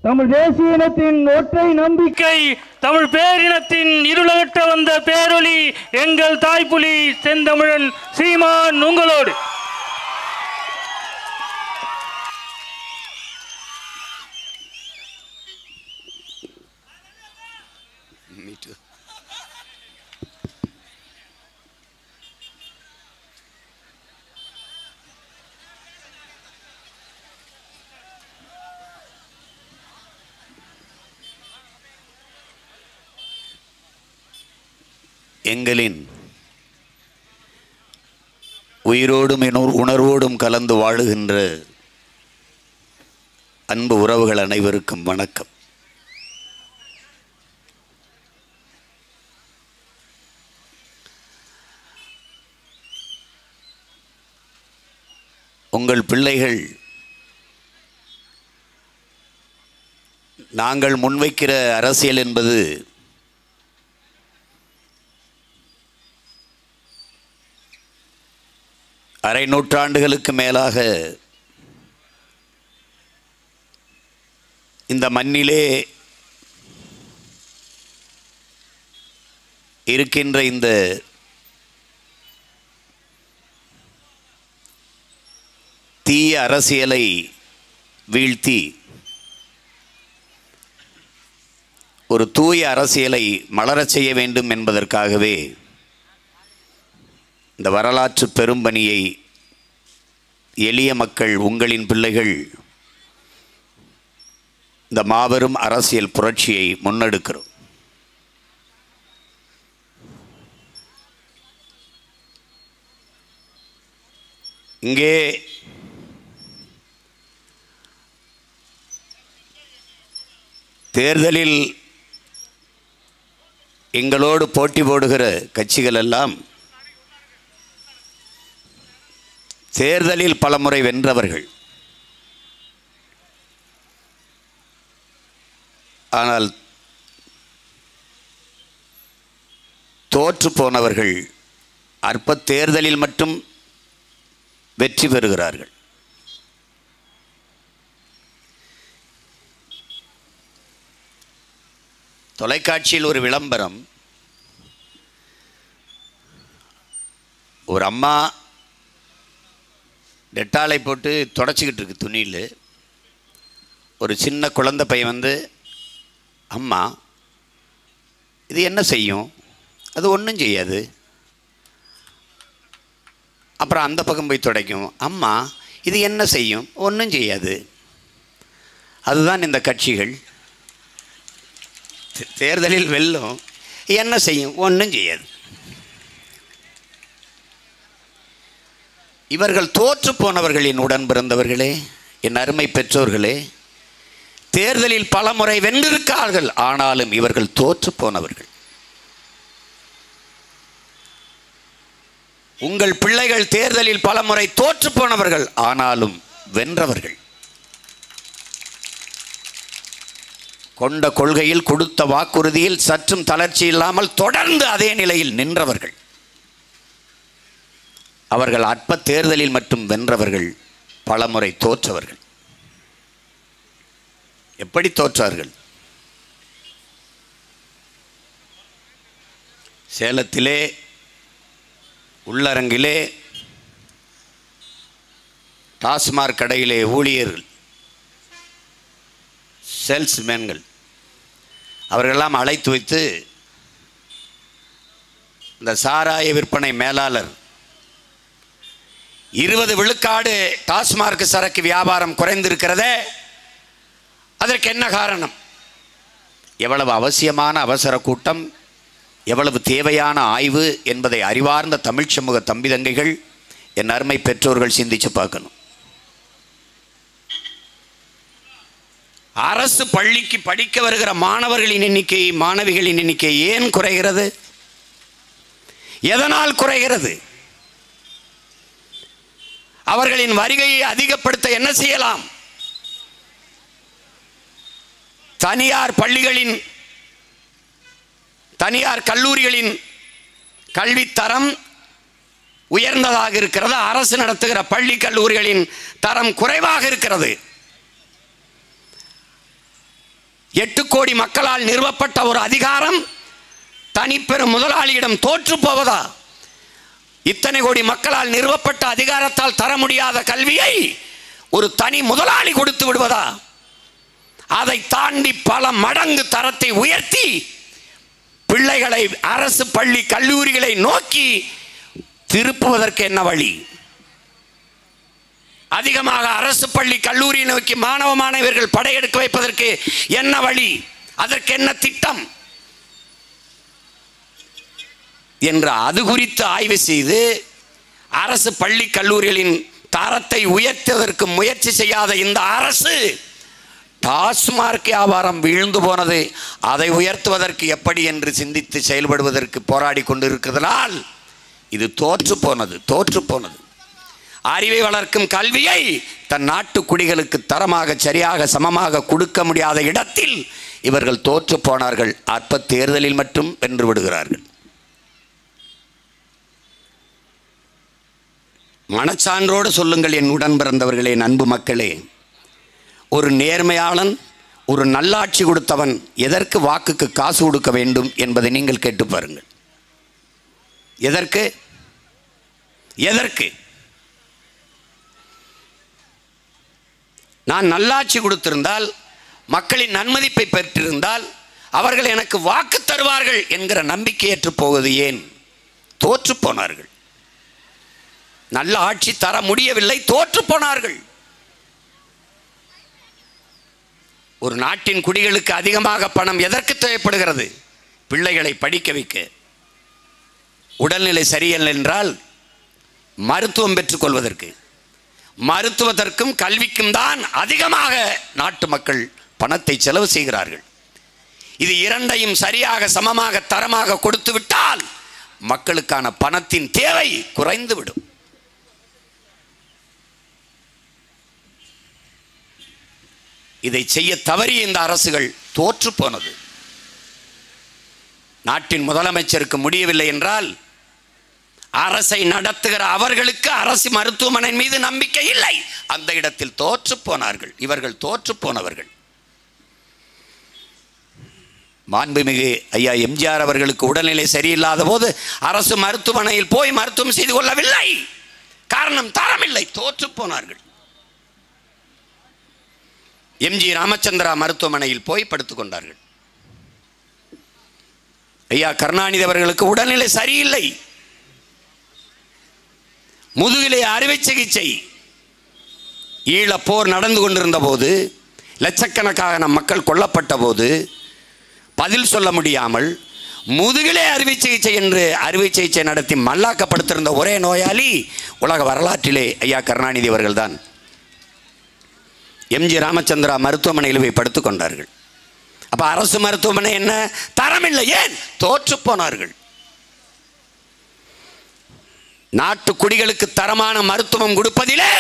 தமிழ் தேசிய இனத்தின் ஒற்றை நம்பிக்கை, தமிழ் பேரினத்தின் இருளகற்ற வந்த பேரொளி எங்கள் தாய்ப்புலி செந்தமிழன் சீமான் உங்களோடு. எங்களின் உயிரோடும் உணர்வோடும் கலந்து வாழுகின்ற அன்பு உறவுகள் அனைவருக்கும் வணக்கம். உங்கள் பிள்ளைகள் நாங்கள் முன்வைக்கிற அரசியல் என்பது அரை நூற்றாண்டுகளுக்கு மேலாக இந்த மண்ணிலே இருக்கின்ற இந்த தீய அரசியலை வீழ்த்தி ஒரு தூய அரசியலை மலரச் செய்ய வேண்டும் என்பதற்காகவே இந்த வரலாற்று பெரும்பணியை எளிய மக்கள், உங்களின் பிள்ளைகள் இந்த மாபெரும் அரசியல் புரட்சியை முன்னெடுக்கிறோம். இங்கே தேர்தலில் எங்களோடு போட்டி போடுகிற கட்சிகள் எல்லாம் தேர்தலில் பலமுறை வென்றவர்கள். ஆனால் தோற்று போனவர்கள் அற்ப தேர்தலில் மட்டும் வெற்றி பெறுகிறார்கள். தொலைக்காட்சியில் ஒரு விளம்பரம், ஒரு அம்மா டெட்டாலை போட்டு தொடச்சிக்கிட்டு இருக்கு துணியில். ஒரு சின்ன குழந்தை பையன் வந்து, அம்மா இது என்ன செய்யும்? அது ஒன்றும் செய்யாது. அப்புறம் அந்த பக்கம் போய் துடைக்கும். அம்மா இது என்ன செய்யும்? ஒன்றும் செய்யாது. அதுதான் இந்த கட்சிகள். தேர்தலில் வெல்லும், என்ன செய்யும்? ஒன்றும் செய்யாது. இவர்கள் தோற்று போனவர்களின் உடன் பிறந்தவர்களே, என் அருமை பெற்றோர்களே, தேர்தலில் பல முறை வென்றிருக்கார்கள். ஆனாலும் இவர்கள் தோற்று போனவர்கள். உங்கள் பிள்ளைகள் தேர்தலில் பல முறை தோற்று போனவர்கள், ஆனாலும் வென்றவர்கள். கொண்ட கொள்கையில், கொடுத்த வாக்குறுதியில் சற்றும் தளர்ச்சி இல்லாமல் தொடர்ந்து அதே நிலையில் நின்றவர்கள். அவர்கள் அற்ப தேர்தலில் மட்டும் வென்றவர்கள், பலமுறை தோற்றவர்கள். எப்படி தோற்றார்கள்? சேலத்திலே உள்ளரங்கிலே டாஸ்மாக் கடையிலே ஊழியர்கள், சேல்ஸ்மேன்கள் அவர்களெல்லாம் அழைத்து வைத்து இந்த சாராய விற்பனை மேலாளர் 20 விழுக்காடு டாஸ்மாக் சரக்கு வியாபாரம் குறைந்திருக்கிறதே, அதற்கு என்ன காரணம்? எவ்வளவு அவசியமான அவசர கூட்டம், எவ்வளவு தேவையான ஆய்வு என்பதை அறிவார்ந்த தமிழ் சமூக தம்பி தங்கைகள், என் அருமை பெற்றோர்கள் சிந்திச்சு பார்க்கணும். அரசு பள்ளிக்கு படிக்க வருகிற மாணவர்களின் எண்ணிக்கை, மாணவிகளின் எண்ணிக்கை ஏன் குறைகிறது? எதனால் குறைகிறது? அவர்களின் வருகையை அதிகப்படுத்த என்ன செய்யலாம்? தனியார் பள்ளிகளின், தனியார் கல்லூரிகளின் கல்வித்தரம் உயர்ந்ததாக இருக்கிறது. அரசு நடத்துகிற பள்ளி கல்லூரிகளின் தரம் குறைவாக இருக்கிறது. 8 கோடி மக்களால் நிறுவப்பட்ட ஒரு அதிகாரம் தனிப்பெரும் முதலாளியிடம் தோற்று போவதா? இத்தனை கோடி மக்களால் நிறுவப்பட்ட அதிகாரத்தால் தர முடியாத கல்வியை ஒரு தனி முதலாளி கொடுத்து விடுவதா? அதை தாண்டி பல மடங்கு தரத்தை உயர்த்தி பிள்ளைகளை அரசு பள்ளி கல்லூரிகளை நோக்கி திருப்புவதற்கு என்ன வழி? அதிகமாக அரசு பள்ளி கல்லூரியை நோக்கி மாணவ மாணவியர்கள் படையெடுக்க வைப்பதற்கு என்ன வழி? அதற்கு என்ன திட்டம் என்று அது குறித்து ஆய்வு செய்து அரசு பள்ளி கல்லூரிகளின் தரத்தை உயர்த்துவதற்கு முயற்சி செய்யாத இந்த அரசு டாஸ்மார்க் வியாபாரம் வீழ்ந்து போனது, அதை உயர்த்துவதற்கு எப்படி என்று சிந்தித்து செயல்படுவதற்கு போராடி கொண்டிருக்கிறதால் இது தோற்று போனது. அறிவை வளர்க்கும் கல்வியை தன் நாட்டு குடிகளுக்கு தரமாக சரியாக சமமாக கொடுக்க முடியாத இடத்தில் இவர்கள் தோற்று போனார்கள். அற்ப தேர்தலில் மட்டும் வென்று விடுகிறார்கள். மனச்சான்றோடு சொல்லுங்கள் என் உடன் பிறந்தவர்களே, அன்பு மக்களே, ஒரு நேர்மையாளன், ஒரு நல்லாட்சி கொடுத்தவன் எதற்கு வாக்குக்கு காசு கொடுக்க வேண்டும் என்பதை நீங்கள் கேட்டு பாருங்கள். எதற்கு நான் நல்லாட்சி கொடுத்திருந்தால், மக்களின் நன்மதிப்பை பெற்றிருந்தால் அவர்கள் எனக்கு வாக்கு தருவார்கள் என்கிற நம்பிக்கை ஏற்று போவது ஏன்? தோற்று போனார்கள். நல்ல ஆட்சி தர முடியவில்லை, தோற்று போனார்கள். ஒரு நாட்டின் குடிகளுக்கு அதிகமாக பணம் எதற்கு தேவைப்படுகிறது? பிள்ளைகளை படிக்க வைக்க. உடல்நிலை சரியில்லை என்றால் மருத்துவம் பெற்றுக்கொள்வதற்கு, மருத்துவத்திற்கும் கல்விக்கும் தான் அதிகமாக நாட்டு மக்கள் பணத்தை செலவு செய்கிறார்கள். இது இரண்டையும் சரியாக சமமாக தரமாக கொடுத்து விட்டால் மக்களுக்கான பணத்தின் தேவை குறைந்துவிடும். இதை செய்ய தவறிய இந்த அரசுகள் தோற்று போனது. நாட்டின் முதலமைச்சருக்கு முடியவில்லை என்றால் அரசை நடத்துகிற அவர்களுக்கு அரசு மருத்துவமனை மீது நம்பிக்கை இல்லை. அந்த இடத்தில் தோற்று போனார்கள். இவர்கள் தோற்று போனவர்கள். மாண்புமிகு ஐயா எம்ஜிஆர் அவர்களுக்கு உடல்நிலை சரியில்லாத போது அரசு மருத்துவமனையில் போய் மருத்துவம் செய்து கொள்ளவில்லை. காரணம் தரமில்லை, தோற்று போனார்கள். எம்ஜி ராமச்சந்திரா மருத்துவமனையில் போய் படுத்துக் கொண்டார்கள். ஐயா கருணாநிதி அவர்களுக்கு உடல்நிலை சரியில்லை, முதுகிலே அறுவை சிகிச்சை. ஈழப்போர் நடந்து கொண்டிருந்த போது, லட்சக்கணக்கான மக்கள் கொல்லப்பட்ட போது பதில் சொல்ல முடியாமல் முதுகிலே அறுவை சிகிச்சை என்று அறுவை சிகிச்சை நடத்தி மல்லாக்கப்படுத்திருந்த ஒரே நோயாளி உலக வரலாற்றிலே ஐயா கருணாநிதி அவர்கள்தான். எம்ஜி ராமச்சந்திரா மருத்துவமனையில் போய் படுத்துக் கொண்டார்கள். அப்ப அரசு மருத்துவமனை என்ன? தரமில்லை. ஏன்? தோற்று போனார்கள். நாட்டு குடிகளுக்கு தரமான மருத்துவம் கொடுப்பதிலே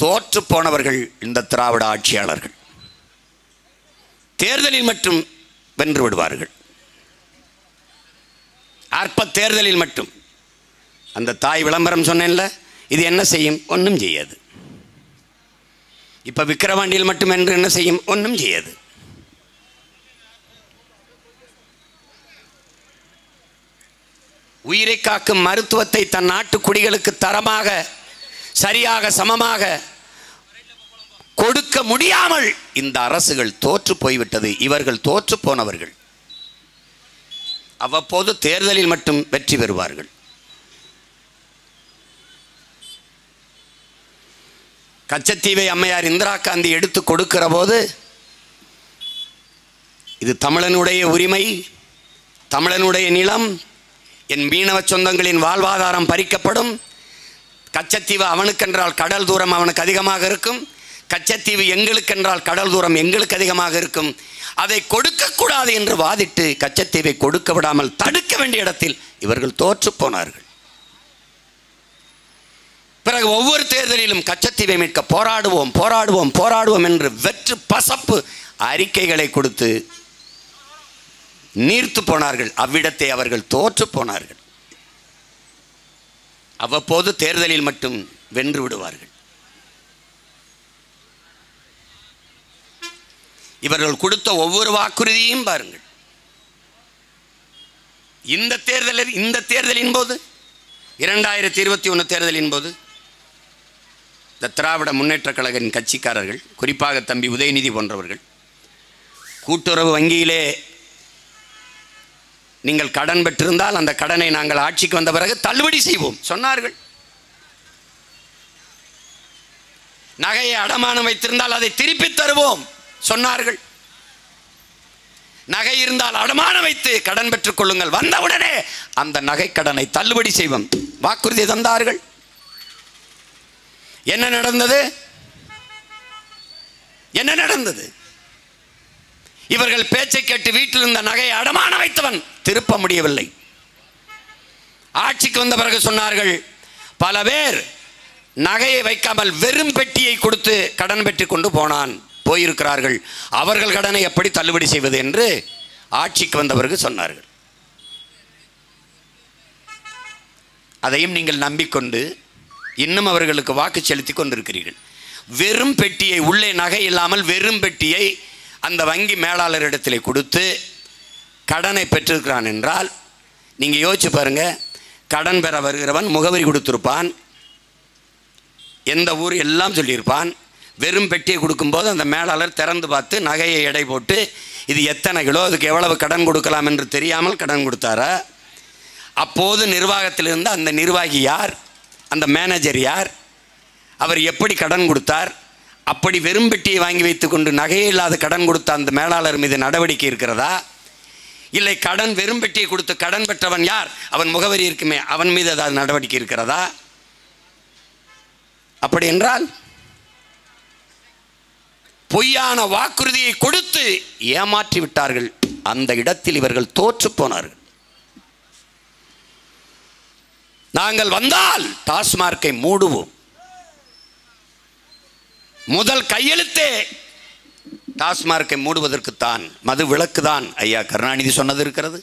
தோற்று போனவர்கள் இந்த திராவிட ஆட்சியாளர்கள். தேர்தலில் மட்டும் வென்று விடுவார்கள். அற்ப தேர்தலில் மட்டும். அந்த தாய் விளம்பரம் சொன்னேன்ல, இது என்ன செய்யும்? ஒன்றும் செய்யாது. இப்ப விக்கிரவாண்டியில் மட்டும் என்று என்ன செய்யும்? ஒன்றும் செய்யாது. உயிரை காக்கும் மருத்துவத்தை தன் நாட்டு குடிகளுக்கு தரமாக சரியாக சமமாக கொடுக்க முடியாமல் இந்த அரசுகள் தோற்று போய்விட்டது. இவர்கள் தோற்று போனவர்கள். அவ்வப்போது தேர்தலில் மட்டும் வெற்றி பெறுவார்கள். கச்சத்தீவை அம்மையார் இந்திரா காந்தி எடுத்து கொடுக்கிற போது இது தமிழனுடைய உரிமை, தமிழனுடைய நிலம், என் மீனவ சொந்தங்களின் வாழ்வாதாரம் பறிக்கப்படும், கச்சத்தீவு அவனுக்கென்றால் கடல் தூரம் அவனுக்கு அதிகமாக இருக்கும், கச்சத்தீவு எங்களுக்கென்றால் கடல் தூரம் எங்களுக்கு அதிகமாக இருக்கும், அதை கொடுக்கக்கூடாது என்று வாதிட்டு கச்சத்தீவை கொடுக்க விடாமல் தடுக்க வேண்டிய இடத்தில் இவர்கள் தோற்று போனார்கள். பிறகு ஒவ்வொரு தேர்தலிலும் கச்சத்தீவை மீட்க போராடுவோம் போராடுவோம் போராடுவோம் என்று வெற்று பசப்பு அறிக்கைகளை கொடுத்து நீர்த்து போனார்கள். அவ்விடத்தை அவர்கள் தோற்று போனார்கள். அவ்வப்போது தேர்தலில் மட்டும் வென்று விடுவார்கள். இவர்கள் கொடுத்த ஒவ்வொரு வாக்குறுதியையும் பாருங்கள். இந்த தேர்தலின் போது 2021 தேர்தலின் போது இந்த திராவிட முன்னேற்ற கழகத்தின் கட்சிக்காரர்கள், குறிப்பாக தம்பி உதயநிதி போன்றவர்கள், கூட்டுறவு வங்கியிலே நீங்கள் கடன் பெற்றிருந்தால் அந்த கடனை நாங்கள் ஆட்சிக்கு வந்த பிறகு தள்ளுபடி செய்வோம் சொன்னார்கள். நகையை அடமானம் வைத்திருந்தால் அதை திருப்பி தருவோம் சொன்னார்கள். நகை இருந்தால் அடமானம் வைத்து கடன் பெற்றுக் கொள்ளுங்கள், வந்தவுடனே அந்த நகை கடனை தள்ளுபடி செய்வோம் வாக்குறுதி தந்தார்கள். என்ன நடந்தது? என்ன நடந்தது? இவர்கள் பேச்சை கேட்டு வீட்டில் இருந்த நகையை அடமானம் வைத்தவன் திருப்ப முடியவில்லை. ஆட்சிக்கு வந்த பிறகு சொன்னார்கள், பல பேர் நகையை வைக்காமல் வெறும் பெட்டியை கொடுத்து கடன் பெற்றுக் கொண்டு போயிருக்கிறார்கள், அவர்கள் கடனை எப்படி தள்ளுபடி செய்வது என்று ஆட்சிக்கு வந்த பிறகு சொன்னார்கள். அதையும் நீங்கள் நம்பிக்கொண்டு இன்னும் அவர்களுக்கு வாக்கு செலுத்தி கொண்டிருக்கிறீர்கள். வெறும் பெட்டியை, உள்ளே நகை இல்லாமல் வெறும் பெட்டியை அந்த வங்கி மேலாளரிடத்திலே கொடுத்து கடனை பெற்றிருக்கிறான் என்றால் நீங்கள் யோசிச்சு பாருங்க. கடன் பெற வருகிறவன் முகவரி கொடுத்திருப்பான், எந்த ஊர் எல்லாம் சொல்லியிருப்பான். வெறும் பெட்டியை கொடுக்கும்போது அந்த மேலாளர் திறந்து பார்த்து நகையை எடை போட்டு இது எத்தனை கிலோ, அதுக்கு எவ்வளவு கடன் கொடுக்கலாம் என்று தெரியாமல் கடன் கொடுத்தாரா? அப்போது நிர்வாகத்தில் இருந்த அந்த நிர்வாகி யார்? அந்த மேனேஜர் யார்? அவர் எப்படி கடன் கொடுத்தார்? அப்படி வெறும் பெட்டியை வாங்கி வைத்துக்கொண்டு நகையே இல்லாத கடன் கொடுத்த அந்த மேலாளர் மீது நடவடிக்கை இருக்கிறதா? இல்லை கடன் வெறும் பெட்டியை கொடுத்து கடன் பெற்றவன் யார்? அவன் முகவரி இருக்குமே, அவன் மீது ஏதாவது நடவடிக்கை இருக்கிறதா? அப்படி என்றால் பொய்யான வாக்குறுதியை கொடுத்து ஏமாற்றி விட்டார்கள். அந்த இடத்தில் இவர்கள் தோற்று போனார்கள். நாங்கள் வந்தால் டாஸ்மார்க்கை மூடுவோம். முதல் கையெழுத்தே டாஸ்மார்க்கை மூடுவதற்குத்தான், மது விலக்குதான். ஐயா கருணாநிதி சொன்னது இருக்கிறது,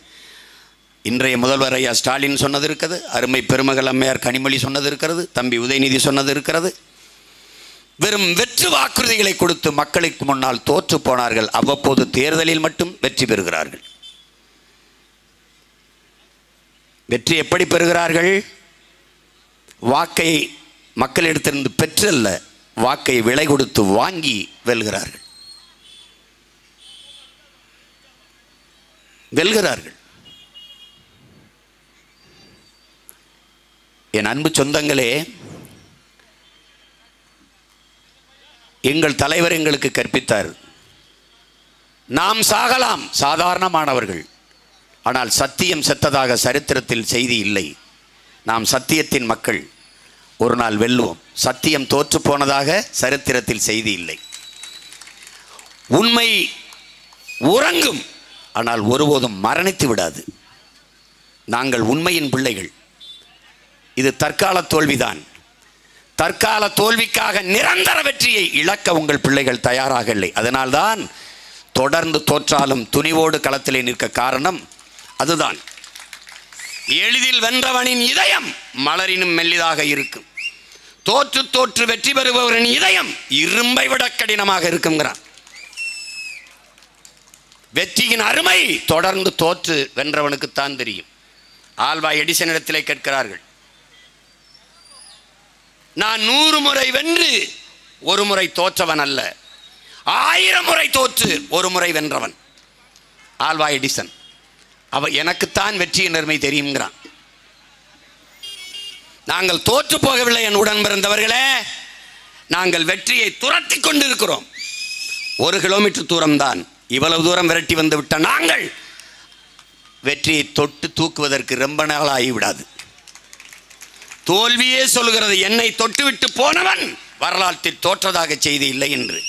இன்றைய முதல்வர் ஐயா ஸ்டாலின் சொன்னது இருக்கிறது, அருமை பெருமகள் அம்மையார் கனிமொழி சொன்னது இருக்கிறது, தம்பி உதயநிதி சொன்னது இருக்கிறது. வெறும் வெற்று வாக்குறுதிகளை கொடுத்து மக்களுக்கு முன்னால் தோற்று போனார்கள். அவ்வப்போது தேர்தலில் மட்டும் வெற்றி பெறுகிறார்கள். வெற்றி எப்படி பெறுகிறார்கள்? வாக்கை மக்களிடத்திலிருந்து பெற்றல்ல, வாக்கை விலை கொடுத்து வாங்கி வெல்கிறார்கள். என் அன்பு சொந்தங்களே, எங்கள் தலைவர் எங்களுக்கு கற்பித்தார், நாம் சாகலாம், சாதாரணமானவர்கள், ஆனால் சத்தியம் செத்ததாக சரித்திரத்தில் செய்தி இல்லை. நாம் சத்தியத்தின் மக்கள், ஒரு நாள் வெல்லுவோம். சத்தியம் தோற்று போனதாக சரித்திரத்தில் செய்தி இல்லை. உண்மை உறங்கும், ஆனால் ஒருபோதும் மரணித்து விடாது. நாங்கள் உண்மையின் பிள்ளைகள். இது தற்கால தோல்விதான். தற்கால தோல்விக்காக நிரந்தர வெற்றியை இழக்க உங்கள் பிள்ளைகள் தயாராக இல்லை. அதனால்தான் தொடர்ந்து தோற்றாலும் துணிவோடு களத்திலே நிற்க காரணம் அதுதான். எளிதில் வென்றவனின் இதயம் மலரினும் மெல்லிதாக இருக்கும். தோற்று தோற்று வெற்றி பெறுபவரின் இதயம் இரும்பை விட கடினமாக இருக்குங்கிறான். வெற்றியின் அருமை தொடர்ந்து தோற்று வென்றவனுக்குத்தான் தெரியும். ஆல்வா எடிசனிடத்திலே கேட்கிறார்கள், நான் 100 முறை வென்று ஒரு முறை தோற்றவன் அல்ல, 1000 முறை தோற்று ஒரு முறை வென்றவன் ஆல்வா எடிசன். எனக்குத்தான் வெற்றியின் அருமை தெரியுங்கிறான். நாங்கள் தோற்று போகவில்லை என் உடன் பிறந்தவர்களே, நாங்கள் வெற்றியை துரத்தி கொண்டிருக்கிறோம். 1 கிலோமீட்டர் தூரம்தான். இவ்வளவு தூரம் விரட்டி வந்து விட்ட நாங்கள் வெற்றியை தொட்டு தூக்குவதற்கு ரொம்ப நாள் ஆகிவிடாது. தோல்வியே சொல்கிறது, என்னை தொட்டுவிட்டு போனவன் வரலாற்றில் தோற்றதாக செய்தி இல்லை என்று.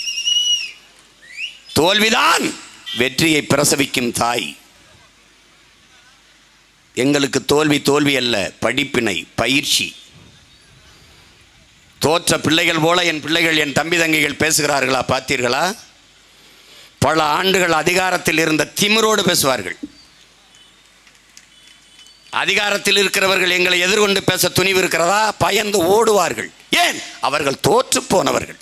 தோல்விதான் வெற்றியை பிரசவிக்கும் தாய். எங்களுக்கு தோல்வி தோல்வி அல்ல, படிப்பினை, பயிற்சி. தோற்ற பிள்ளைகள் போல என் பிள்ளைகள், என் தம்பி தங்கைகள் பேசுகிறார்களா? பார்த்தீர்களா? பல ஆண்டுகள் அதிகாரத்தில் இருந்த திமிரோடு பேசுவார்கள். அதிகாரத்தில் இருக்கிறவர்கள் எங்களை எதிர்கொண்டு பேச துணிவு இருக்கிறதா? பயந்து ஓடுவார்கள். ஏன்? அவர்கள் தோற்று போனவர்கள்.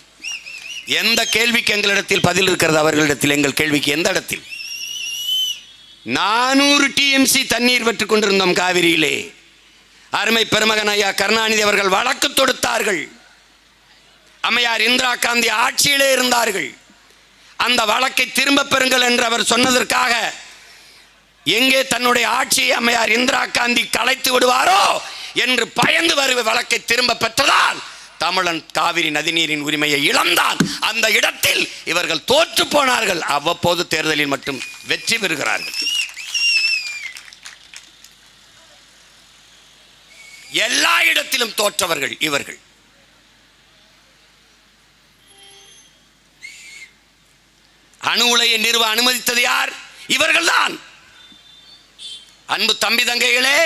எந்த கேள்விக்கு எங்களிடத்தில் பதில் இருக்கிறது? அவர்களிடத்தில் எங்கள் கேள்விக்கு எந்த இடத்தில்? 400 TMC தண்ணீர் பெற்றுக் கொண்டிருந்தோம் காவிரியிலே. அருமை பெருமகன் ஐயா கருணாநிதி அவர்கள் வழக்கு தொடுத்தார்கள். அம்மையார் இந்திரா காந்தி ஆட்சியிலே இருந்தார்கள். அந்த வழக்கை திரும்ப பெறுங்கள் என்று அவர் சொன்னதற்காக எங்கே தன்னுடைய ஆட்சியை அம்மையார் இந்திரா காந்தி கலைத்து விடுவாரோ என்று பயந்து வழக்கை திரும்ப பெற்றதால் தமிழன் காவிரி நதிநீரின் உரிமையை இழந்தான். அந்த இடத்தில் இவர்கள் தோற்று போனார்கள். அவ்வப்போது தேர்தலில் மட்டும் வெற்றி பெறுகிறார்கள். எல்லா இடத்திலும் தோற்றவர்கள் இவர்கள். அணு உலையை நிறுவ அனுமதித்தது யார்? இவர்கள்தான். அன்பு தம்பி தங்கைகளே,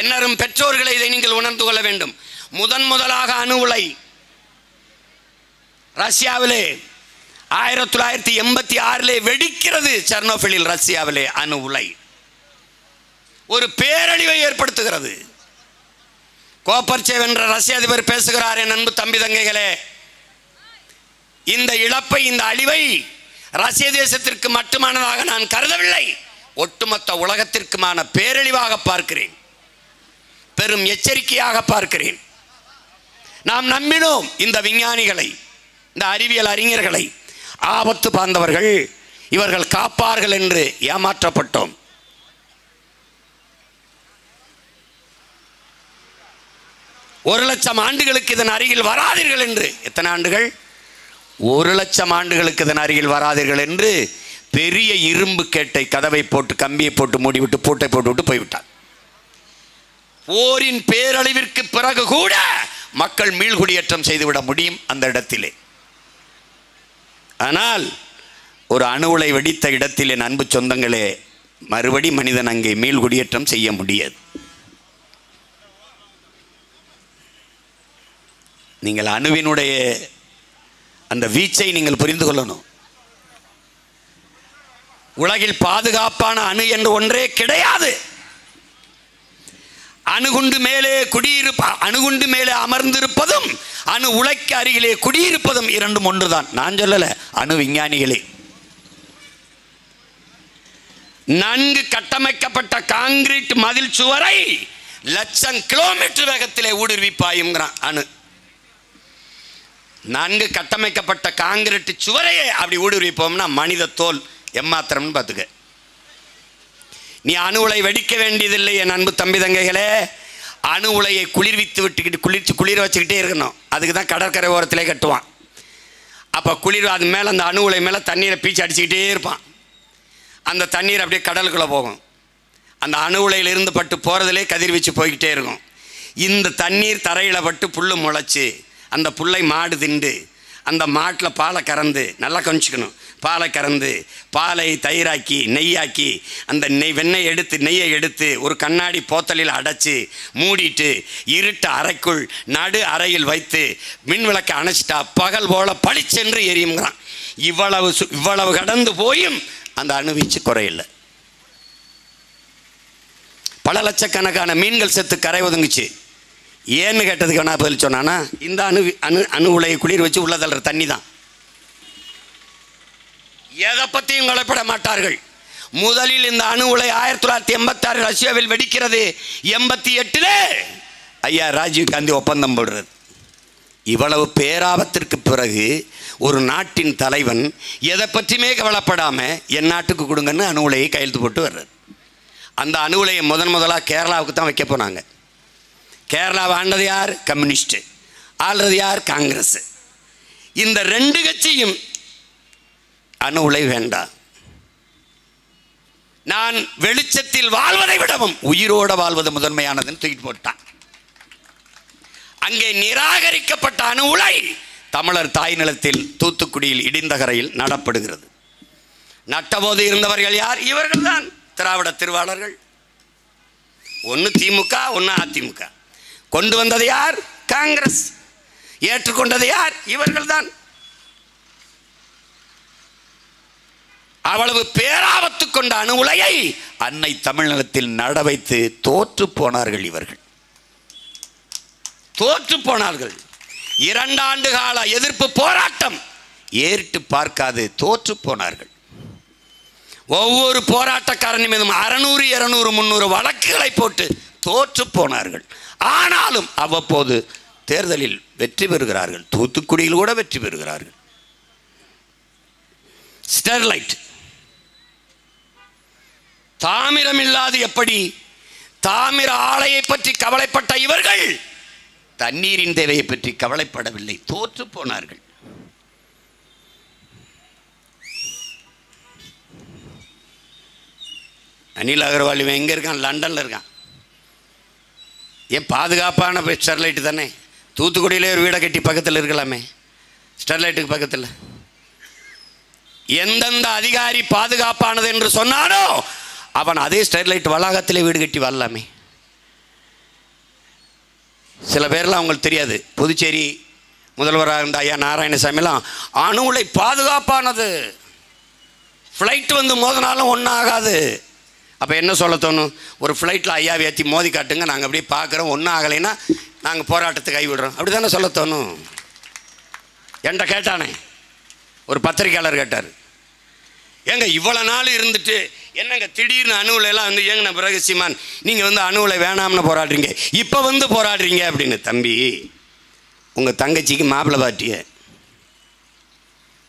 என்னரும் பெற்றோர்களை இதை நீங்கள் உணர்ந்து கொள்ள வேண்டும். முதலாக அணு உலை ரஷ்யாவிலே 1986 வெடிக்கிறது. செர்னோபிலில் ரஷ்யாவிலே அணு உலை ஒரு பேரழிவை ஏற்படுத்துகிறது. கோப்பர்ச்சேவ் என்ற ரஷ்ய அதிபர் பேசுகிறார், என் அன்பு தம்பி தங்கைகளே, இந்த இழப்பை, இந்த அழிவை ரஷ்ய தேசத்திற்கு மட்டுமானதாக நான் கருதவில்லை, ஒட்டுமொத்த உலகத்திற்குமான பேரழிவாக பார்க்கிறேன், பெரும் எச்சரிக்கையாக பார்க்கிறேன். நாம் நம்பினோம் இந்த விஞ்ஞானிகளை, இந்த அறிவியல் அறிஞர்களை, ஆபத்து பார்ந்தவர்கள், இவர்கள் காப்பார்கள் என்று ஏமாற்றப்பட்டோம். ஒரு லட்சம் ஆண்டுகளுக்கு இதன் அருகில் வராதீர்கள் என்று. எத்தனை ஆண்டுகள்? 1,00,000 ஆண்டுகளுக்கு இதன் அருகில் வராதீர்கள் என்று பெரிய இரும்பு கேட்டை கதவை போட்டு கம்பியை போட்டு மூடிவிட்டு பூட்டை போட்டுவிட்டு போய்விட்டார். போரின் பேரழிவிற்கு பிறகு கூட மக்கள் மீள்குடியேற்றம் செய்துவிட முடியும் அந்த இடத்திலே. ஆனால் ஒரு அணு உலை வெடித்த இடத்திலே அன்பு சொந்தங்களே, மறுபடி மனிதன் அங்கே மீள்குடியேற்றம் செய்ய முடியாது. நீங்கள் அணுவினுடைய அந்த வீச்சை நீங்கள் புரிந்து கொள்ளணும். உலகில் பாதுகாப்பான அணு என்று ஒன்றே கிடையாது. அணுகுண்டு மேலே அமர்ந்திருப்பதும் அணு உலைக்கு அருகிலே குடியிருப்பதும் இரண்டும் ஒன்றுதான். நான் சொல்லல, அணு விஞ்ஞானிகளே. நன்கு கட்டமைக்கப்பட்ட காங்கிரீட் மதில் சுவரை 1,00,000 கிலோமீட்டர் வேகத்திலே ஊடுருவி பாயுங்கிறான் அணு. நன்கு கட்டமைக்கப்பட்ட காங்கிரீட் சுவரையே அப்படி ஊடுருவிப்போம்னா மனித தோல் எம்மாத்திரம்னு பார்த்துக்க. நீ அணு உலை வெடிக்க வேண்டியதில்லை என் அன்பு தம்பி தங்கைகளே. அணு உலையை குளிர்வித்து விட்டுக்கிட்டு குளிர வச்சுக்கிட்டே இருக்கணும். அதுக்கு தான் கடற்கரை ஓரத்திலே கட்டுவான். அப்போ அது மேலே, அந்த அணு உலை மேலே தண்ணீரை பீச்சு அடிச்சுக்கிட்டே இருப்பான். அந்த தண்ணீர் அப்படியே கடலுக்குள்ளே போகும். அந்த அணு உலையிலிருந்து பட்டு போகிறதுலே கதிர்வீச்சு போய்கிட்டே இருக்கும். இந்த தண்ணீர் தரையில் பட்டு புல் முளைச்சி அந்த புல்லை மாடு திண்டு அந்த மாட்டில் பாலை கறந்து, நல்லா கொஞ்சிக்கணும், பாலை கறந்து பாலை தயிராக்கி நெய்யாக்கி அந்த நெய்யை எடுத்து ஒரு கண்ணாடி போத்தலில் அடைச்சி மூடிட்டு இருட்டு அறைக்குள் நடு அறையில் வைத்து மின் விளக்கை அணைச்சிட்டா பகல் போல பளிச்சென்று எரியுங்கிறான். இவ்வளவு கடந்து போயும் அந்த அணுவீச்சு குறையில்லை. பல லட்சக்கணக்கான மீன்கள் செத்து கரை ஒதுங்குச்சு. ஏன்னு கேட்டதுக்கு வேணா பதில் சொன்னானா, இந்த அணு உலையை குளிர் வச்சு உள்ள தள்ளுற தண்ணி தான். எதை பற்றியும் கவலைப்பட மாட்டார்கள். முதலில் இந்த அணு உலை 1986 ரஷ்யாவில் வெடிக்கிறது. 88 ஐயா ராஜீவ் காந்தி ஒப்பந்தம் போடுறது. இவ்வளவு பேராபத்திற்கு பிறகு ஒரு நாட்டின் தலைவன் எதை பற்றியுமே கவலைப்படாமல் என் நாட்டுக்கு கொடுங்கன்னு அணு உலையை கையெழுத்து போட்டு வர்றது. அந்த அணு உலையை முதலாக கேரளாவுக்கு தான் வைக்க போனாங்க. கேரளாவை ஆண்டது யார்? கம்யூனிஸ்ட். ஆள்றது யார்? காங்கிரஸ். இந்த 2 கட்சியும் அணு உலை வேண்டாம், நான் வெளிச்சத்தில் வாழ்வதை விடவும் உயிரோட வாழ்வது முதன்மையானதுன்னு தூக்கிட்டு போட்டான். அங்கே நிராகரிக்கப்பட்ட அணு உலை தமிழர் தாய் நிலத்தில் தூத்துக்குடியில் இடிந்தகரையில் நடப்படுகிறது. நட்டபோது இருந்தவர்கள் யார்? இவர்கள் தான் திராவிட திருவாளர்கள். ஒன்று திமுக, ஒன்று அதிமுக. கொண்டு வந்தது யார்? காங்கிரஸ். ஏற்றுக்கொண்டது யார்? இவர்கள் தான். அவ்வளவு பேராபத்து கொண்ட அணு உலையை அன்னை தமிழ்நிலத்தில் நட வைத்து தோற்று போனார்கள். இவர்கள் தோற்று போனார்கள். 2 ஆண்டு கால எதிர்ப்பு போராட்டம் ஏறிட்டு பார்க்காது தோற்று போனார்கள். ஒவ்வொரு போராட்டக்காரன் மீதும் 600, 200, 300 வழக்குகளை போட்டு தோற்று போனார்கள். ஆனாலும் அவ்வப்போது தேர்தலில் வெற்றி பெறுகிறார்கள். தூத்துக்குடியில் கூட வெற்றி பெறுகிறார்கள். ஸ்டெர்லைட் தாமிரம் இல்லாது எப்படி? தாமிர ஆலையை பற்றி கவலைப்பட்ட இவர்கள் தண்ணீரின் தேவையை பற்றி கவலைப்படவில்லை, தோற்று போனார்கள். அனில் அகர்வால் இவன் எங்கே இருக்கான்? லண்டனில் இருக்கான். ஏன் பாதுகாப்பான ஸ்டெர்லைட்டு தானே. தூத்துக்குடியிலே ஒரு வீடை கட்டி பக்கத்தில் இருக்கலாமே, ஸ்டெர்லைட்டுக்கு பக்கத்தில். எந்தெந்த அதிகாரி பாதுகாப்பானது என்று சொன்னானோ அவன் அதே ஸ்டெர்லைட் வளாகத்திலே வீடு கட்டி வரலாமே. சில பேர்லாம் அவங்களுக்கு தெரியாது. புதுச்சேரி முதல்வராக இருந்த ஐயா நாராயணசாமிலாம் அணு உலை பாதுகாப்பானது, ஃப்ளைட் வந்து மோதினாலும் ஒன்றும் ஆகாது. அப்போ என்ன சொல்ல தோணும்? ஒரு ஃப்ளைட்டில் ஐயாவை ஏற்றி மோதி காட்டுங்க, நாங்கள் அப்படியே பார்க்குறோம், ஒன்றும் ஆகலைன்னா நாங்கள் போராட்டத்தை கைவிடுறோம், அப்படி தானே சொல்ல தோணும். என்கிட்ட கேட்டானே ஒரு பத்திரிக்கையாளர் கேட்டார், ஏங்க இவ்வளோ நாள் இருந்துட்டு என்னங்க திடீர்னு அணு உலையெல்லாம் வந்து ஏங்கண்ணா பிறகு சீமான் நீங்கள் வந்து அணு உலை வேணாம்னு போராடுறீங்க, இப்போ வந்து போராடுறீங்க அப்படின்னு. தம்பி, உங்கள் தங்கச்சிக்கு மாப்பிள்ளை பார்ட்டிய,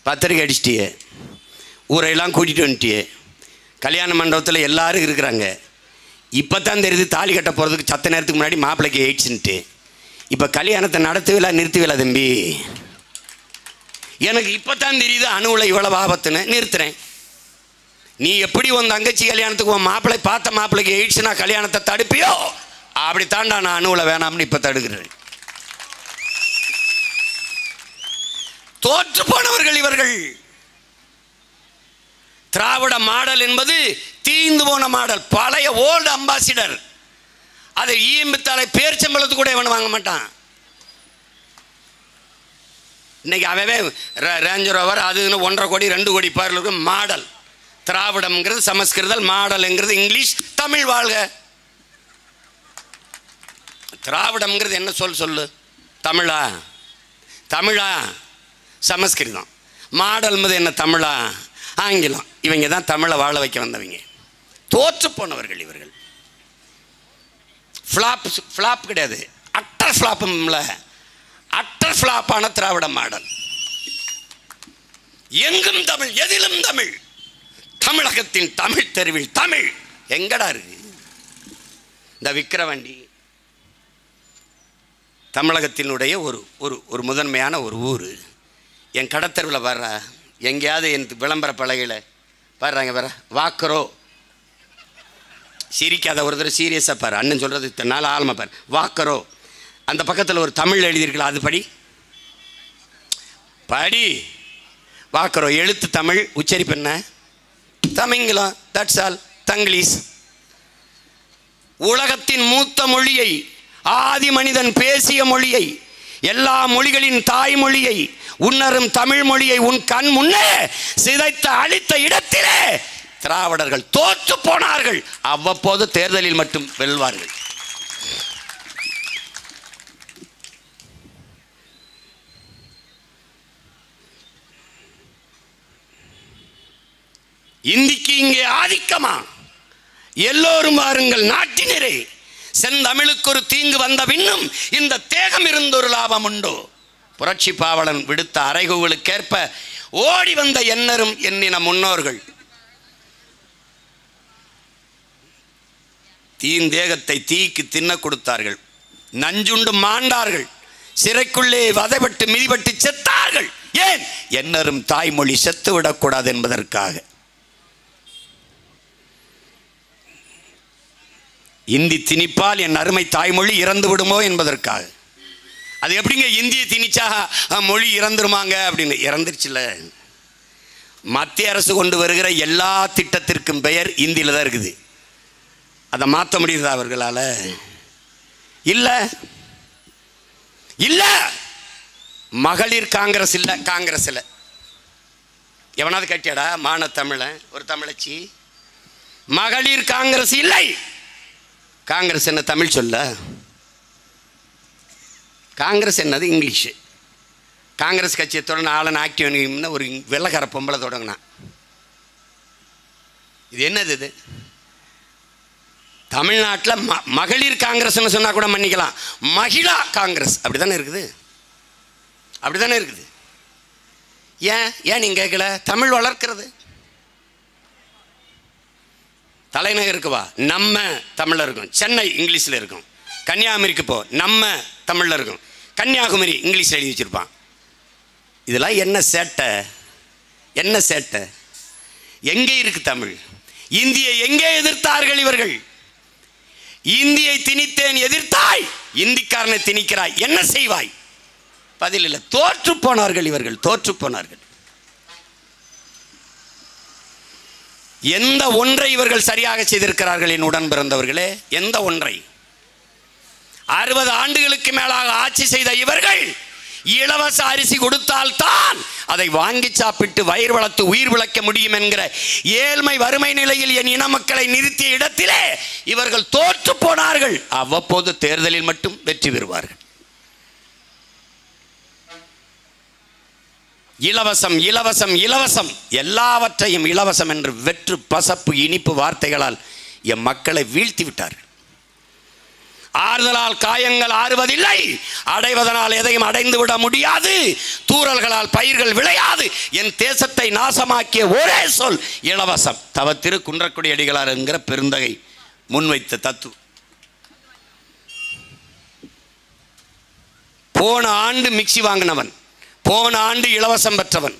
பத்திரிக்கை அடிச்சிட்டியே, ஊரையெல்லாம் கூட்டிகிட்டு வந்துட்டியே, கல்யாண மண்டபத்தில் எல்லாரும் இருக்கிறாங்க. இப்போ தான் தெரியுது தாலி கட்ட போகிறதுக்கு சத்த நேரத்துக்கு முன்னாடி மாப்பிள்ளைக்கு எயிட்ஸ்ன்ட்டு. இப்போ கல்யாணத்தை நடத்துவில்லை நிறுத்துவில்லை தம்பி. எனக்கு இப்போ தான் தெரியுது அணு உலை இவ்வளோ ஆபத்துன்னு, நிறுத்துறேன். நீ எப்படி உன் தங்கச்சி கல்யாணத்துக்கு உன் மாப்பிள்ளை பார்த்த மாப்பிள்ளைக்கு எயிட்ஸ்னா கல்யாணத்தை தடுப்பியோ, அப்படி தாண்டா நான் அணு உலை வேணாம்னு இப்போ தடுக்கிறேன். தோற்று போனவர்கள் இவர்கள். திராவிட மாடல் என்பது தீந்து போன மாடல், பழைய ஓல்டு அம்பாசிடர். அதை ஈம்பித்தாலை பேர்ச்சம்பளத்துக்கு கூட இவன் வாங்க மாட்டான். இன்னைக்கு அவவே ரேஞ்ச் ரோவர் அதுன்னு 1.5 கோடி 2 கோடி பார்ல மாடல். திராவிடம்ங்கிறது சமஸ்கிருதம், மாடல்ங்கிறது இங்கிலீஷ், தமிழ் வாழ்க. திராவிடம்ங்கிறது என்ன சொல்லு? தமிழா? தமிழா? சமஸ்கிருதம். மாடல் என்ன? தமிழா? ஆங்கிலம். இவங்க தான் தமிழை வாழ வைக்க வந்தவங்க. தோற்று போனவர்கள் இவர்கள். ஃப்ளாப் கிடையாது, அட்டர் ஃப்ளாப்பும்ல, அட்டர் ஃப்ளாப்பான திராவிட மாடல். எங்கும் தமிழ், எதிலும் தமிழ். தமிழகத்தின் தமிழ் தெருவில் தமிழ் எங்கடா இருக்கு? இந்த விக்கிரவாண்டி தமிழகத்தினுடைய ஒரு முதன்மையான ஒரு ஊர். என் கடத்தருவில் வர்ற எங்கேயாவது என் விளம்பர பலகையில் பாடுறாங்க வர வாக்கரோ, சிரிக்காத ஒரு தடவை சீரியஸாக பாரு, அண்ணன் சொல்கிறது நாள் ஆழமாக பாரு. வாக்கரோ, அந்த பக்கத்தில் ஒரு தமிழ் எழுதியிருக்கலாம், அது படி படி. வாக்கரோ எழுத்து தமிழ், உச்சரிப்பு என்ன? தமிங்கிலம், தட்ஸ் ஆல், தங்கிலீஷ். உலகத்தின் மூத்த மொழியை, ஆதி மனிதன் பேசிய மொழியை, எல்லா மொழிகளின் தாய்மொழியை, உன்னரும் தமிழ் மொழியை உன் கண் முன்னே சிதைத்த அழித்த இடத்திலே திராவிடர்கள் தோற்று போனார்கள். அவ்வப்போது தேர்தலில் மட்டும் வெல்வார்கள். இந்திக்கு இங்கே ஆதிக்கமா? எல்லோரும் வாருங்கள் நாட்டினரே, செந்தமிழுக்கு ஒரு தீங்கு வந்த பின்னும் இந்த தேகம் இருந்தொரு லாபம் உண்டோ? புரட்சி பாவலன் விடுத்த அறைகூவலுக்கேற்ப ஓடி வந்த எண்ணரும் எண்ணின முன்னோர்கள் தீந்தேகத்தை தீக்கு தின்ன கொடுத்தார்கள், நஞ்சுண்டு மாண்டார்கள், சிறைக்குள்ளே வதைப்பட்டு மிதிபட்டு செத்தார்கள். ஏன்? எண்ணரும் தாய்மொழி செத்து விடக்கூடாது என்பதற்காக. இந்தி திணிப்பால் என் அருமை தாய்மொழி இறந்து விடுமோ என்பதற்காக. அது எப்படிங்க இந்தியை திணிச்சா மொழி இறந்துருமாங்க அப்படின்னு? இறந்துருச்சுல. மத்திய அரசு கொண்டு வருகிற எல்லா திட்டத்திற்கும் பெயர் இந்தியில் தான் இருக்குது. அதை மாற்ற முடியுதா அவர்களால்? இல்லை இல்லை. மகளிர் காங்கிரஸ் இல்லை, காங்கிரஸ் இல்லை. எவனாவது கட்டியாடா மான தமிழ ஒரு தமிழச்சி? மகளிர் காங்கிரஸ் இல்லை. காங்கிரஸ் என்ன தமிழ் சொல்ல? காங்கிரஸ் என்னது இங்கிலீஷு. காங்கிரஸ் கட்சியை தொடர்ந்து ஆளன் ஆக்டிவ் ஒரு வெள்ளக்கார பொம்பளை தொடங்கினான். இது என்னது? இது தமிழ்நாட்டில் மகளிர் காங்கிரஸ்ன்னு சொன்னால் கூட மன்னிக்கலாம், மகிழா காங்கிரஸ் அப்படி தானே இருக்குது, அப்படி தானே இருக்குது. ஏன் நீங்கள் கேட்கல? தமிழ் வளர்க்கிறது. தலைநகருக்கு வா, நம்ம தமிழில் இருக்கும். சென்னை இங்கிலீஷில் இருக்கும். கன்னியாகுமரிக்கு போ, நம்ம தமிழில் இருக்கும். கன்னியாகுமரி இங்கிலீஷில் எழுதி வச்சுருப்பான். இதெல்லாம் என்ன சேட்டை? என்ன சேட்டை? எங்கே இருக்கு தமிழ்? இந்தியை எங்கே எதிர்த்தார்கள் இவர்கள்? இந்தியை திணித்தேன் எதிர்த்தாய், இந்திக்காரனை திணிக்கிறாய், என்ன செய்வாய்? பதில் இல்லை. தோற்று போனார்கள் இவர்கள், தோற்று போனார்கள். எந்த ஒன்றை இவர்கள் சரியாக செய்திருக்கிறார்கள் என் உடன் பிறந்தவர்களே? எந்த ஒன்றை? 60 ஆண்டுகளுக்கு மேலாக ஆட்சி செய்த இவர்கள் இலவச அரிசி கொடுத்தால்தான் அதை வாங்கி சாப்பிட்டு வயிறு வளர்த்து உயிர் விளக்க முடியும் என்கிற ஏழ்மை வறுமை நிலையில் என் இன மக்களை நிறுத்திய இடத்திலே இவர்கள் தோற்று போனார்கள். அவ்வப்போது தேர்தலில் மட்டும் வெற்றி பெறுவார்கள். இலவசம் இலவசம் இலவசம், எல்லாவற்றையும் இலவசம் என்று வெற்று பசப்பு இனிப்பு வார்த்தைகளால் என் மக்களை வீழ்த்தி விட்டார்கள். ஆறுதலால் காயங்கள் ஆறுவதில்லை, அடைவதனால் எதையும் அடைந்து விட முடியாது, தூறல்களால் பயிர்கள் விளையாது. என் தேசத்தை நாசமாக்கிய ஒரே சொல் இலவசம். தவ திரு குன்றக்குடி அடிகளார் என்கிற பெருந்தகை முன்வைத்த தத்துவம். போன ஆண்டு மிக்சி வாங்கினவன், போன ஆண்டு இலவசம் பெற்றவன்,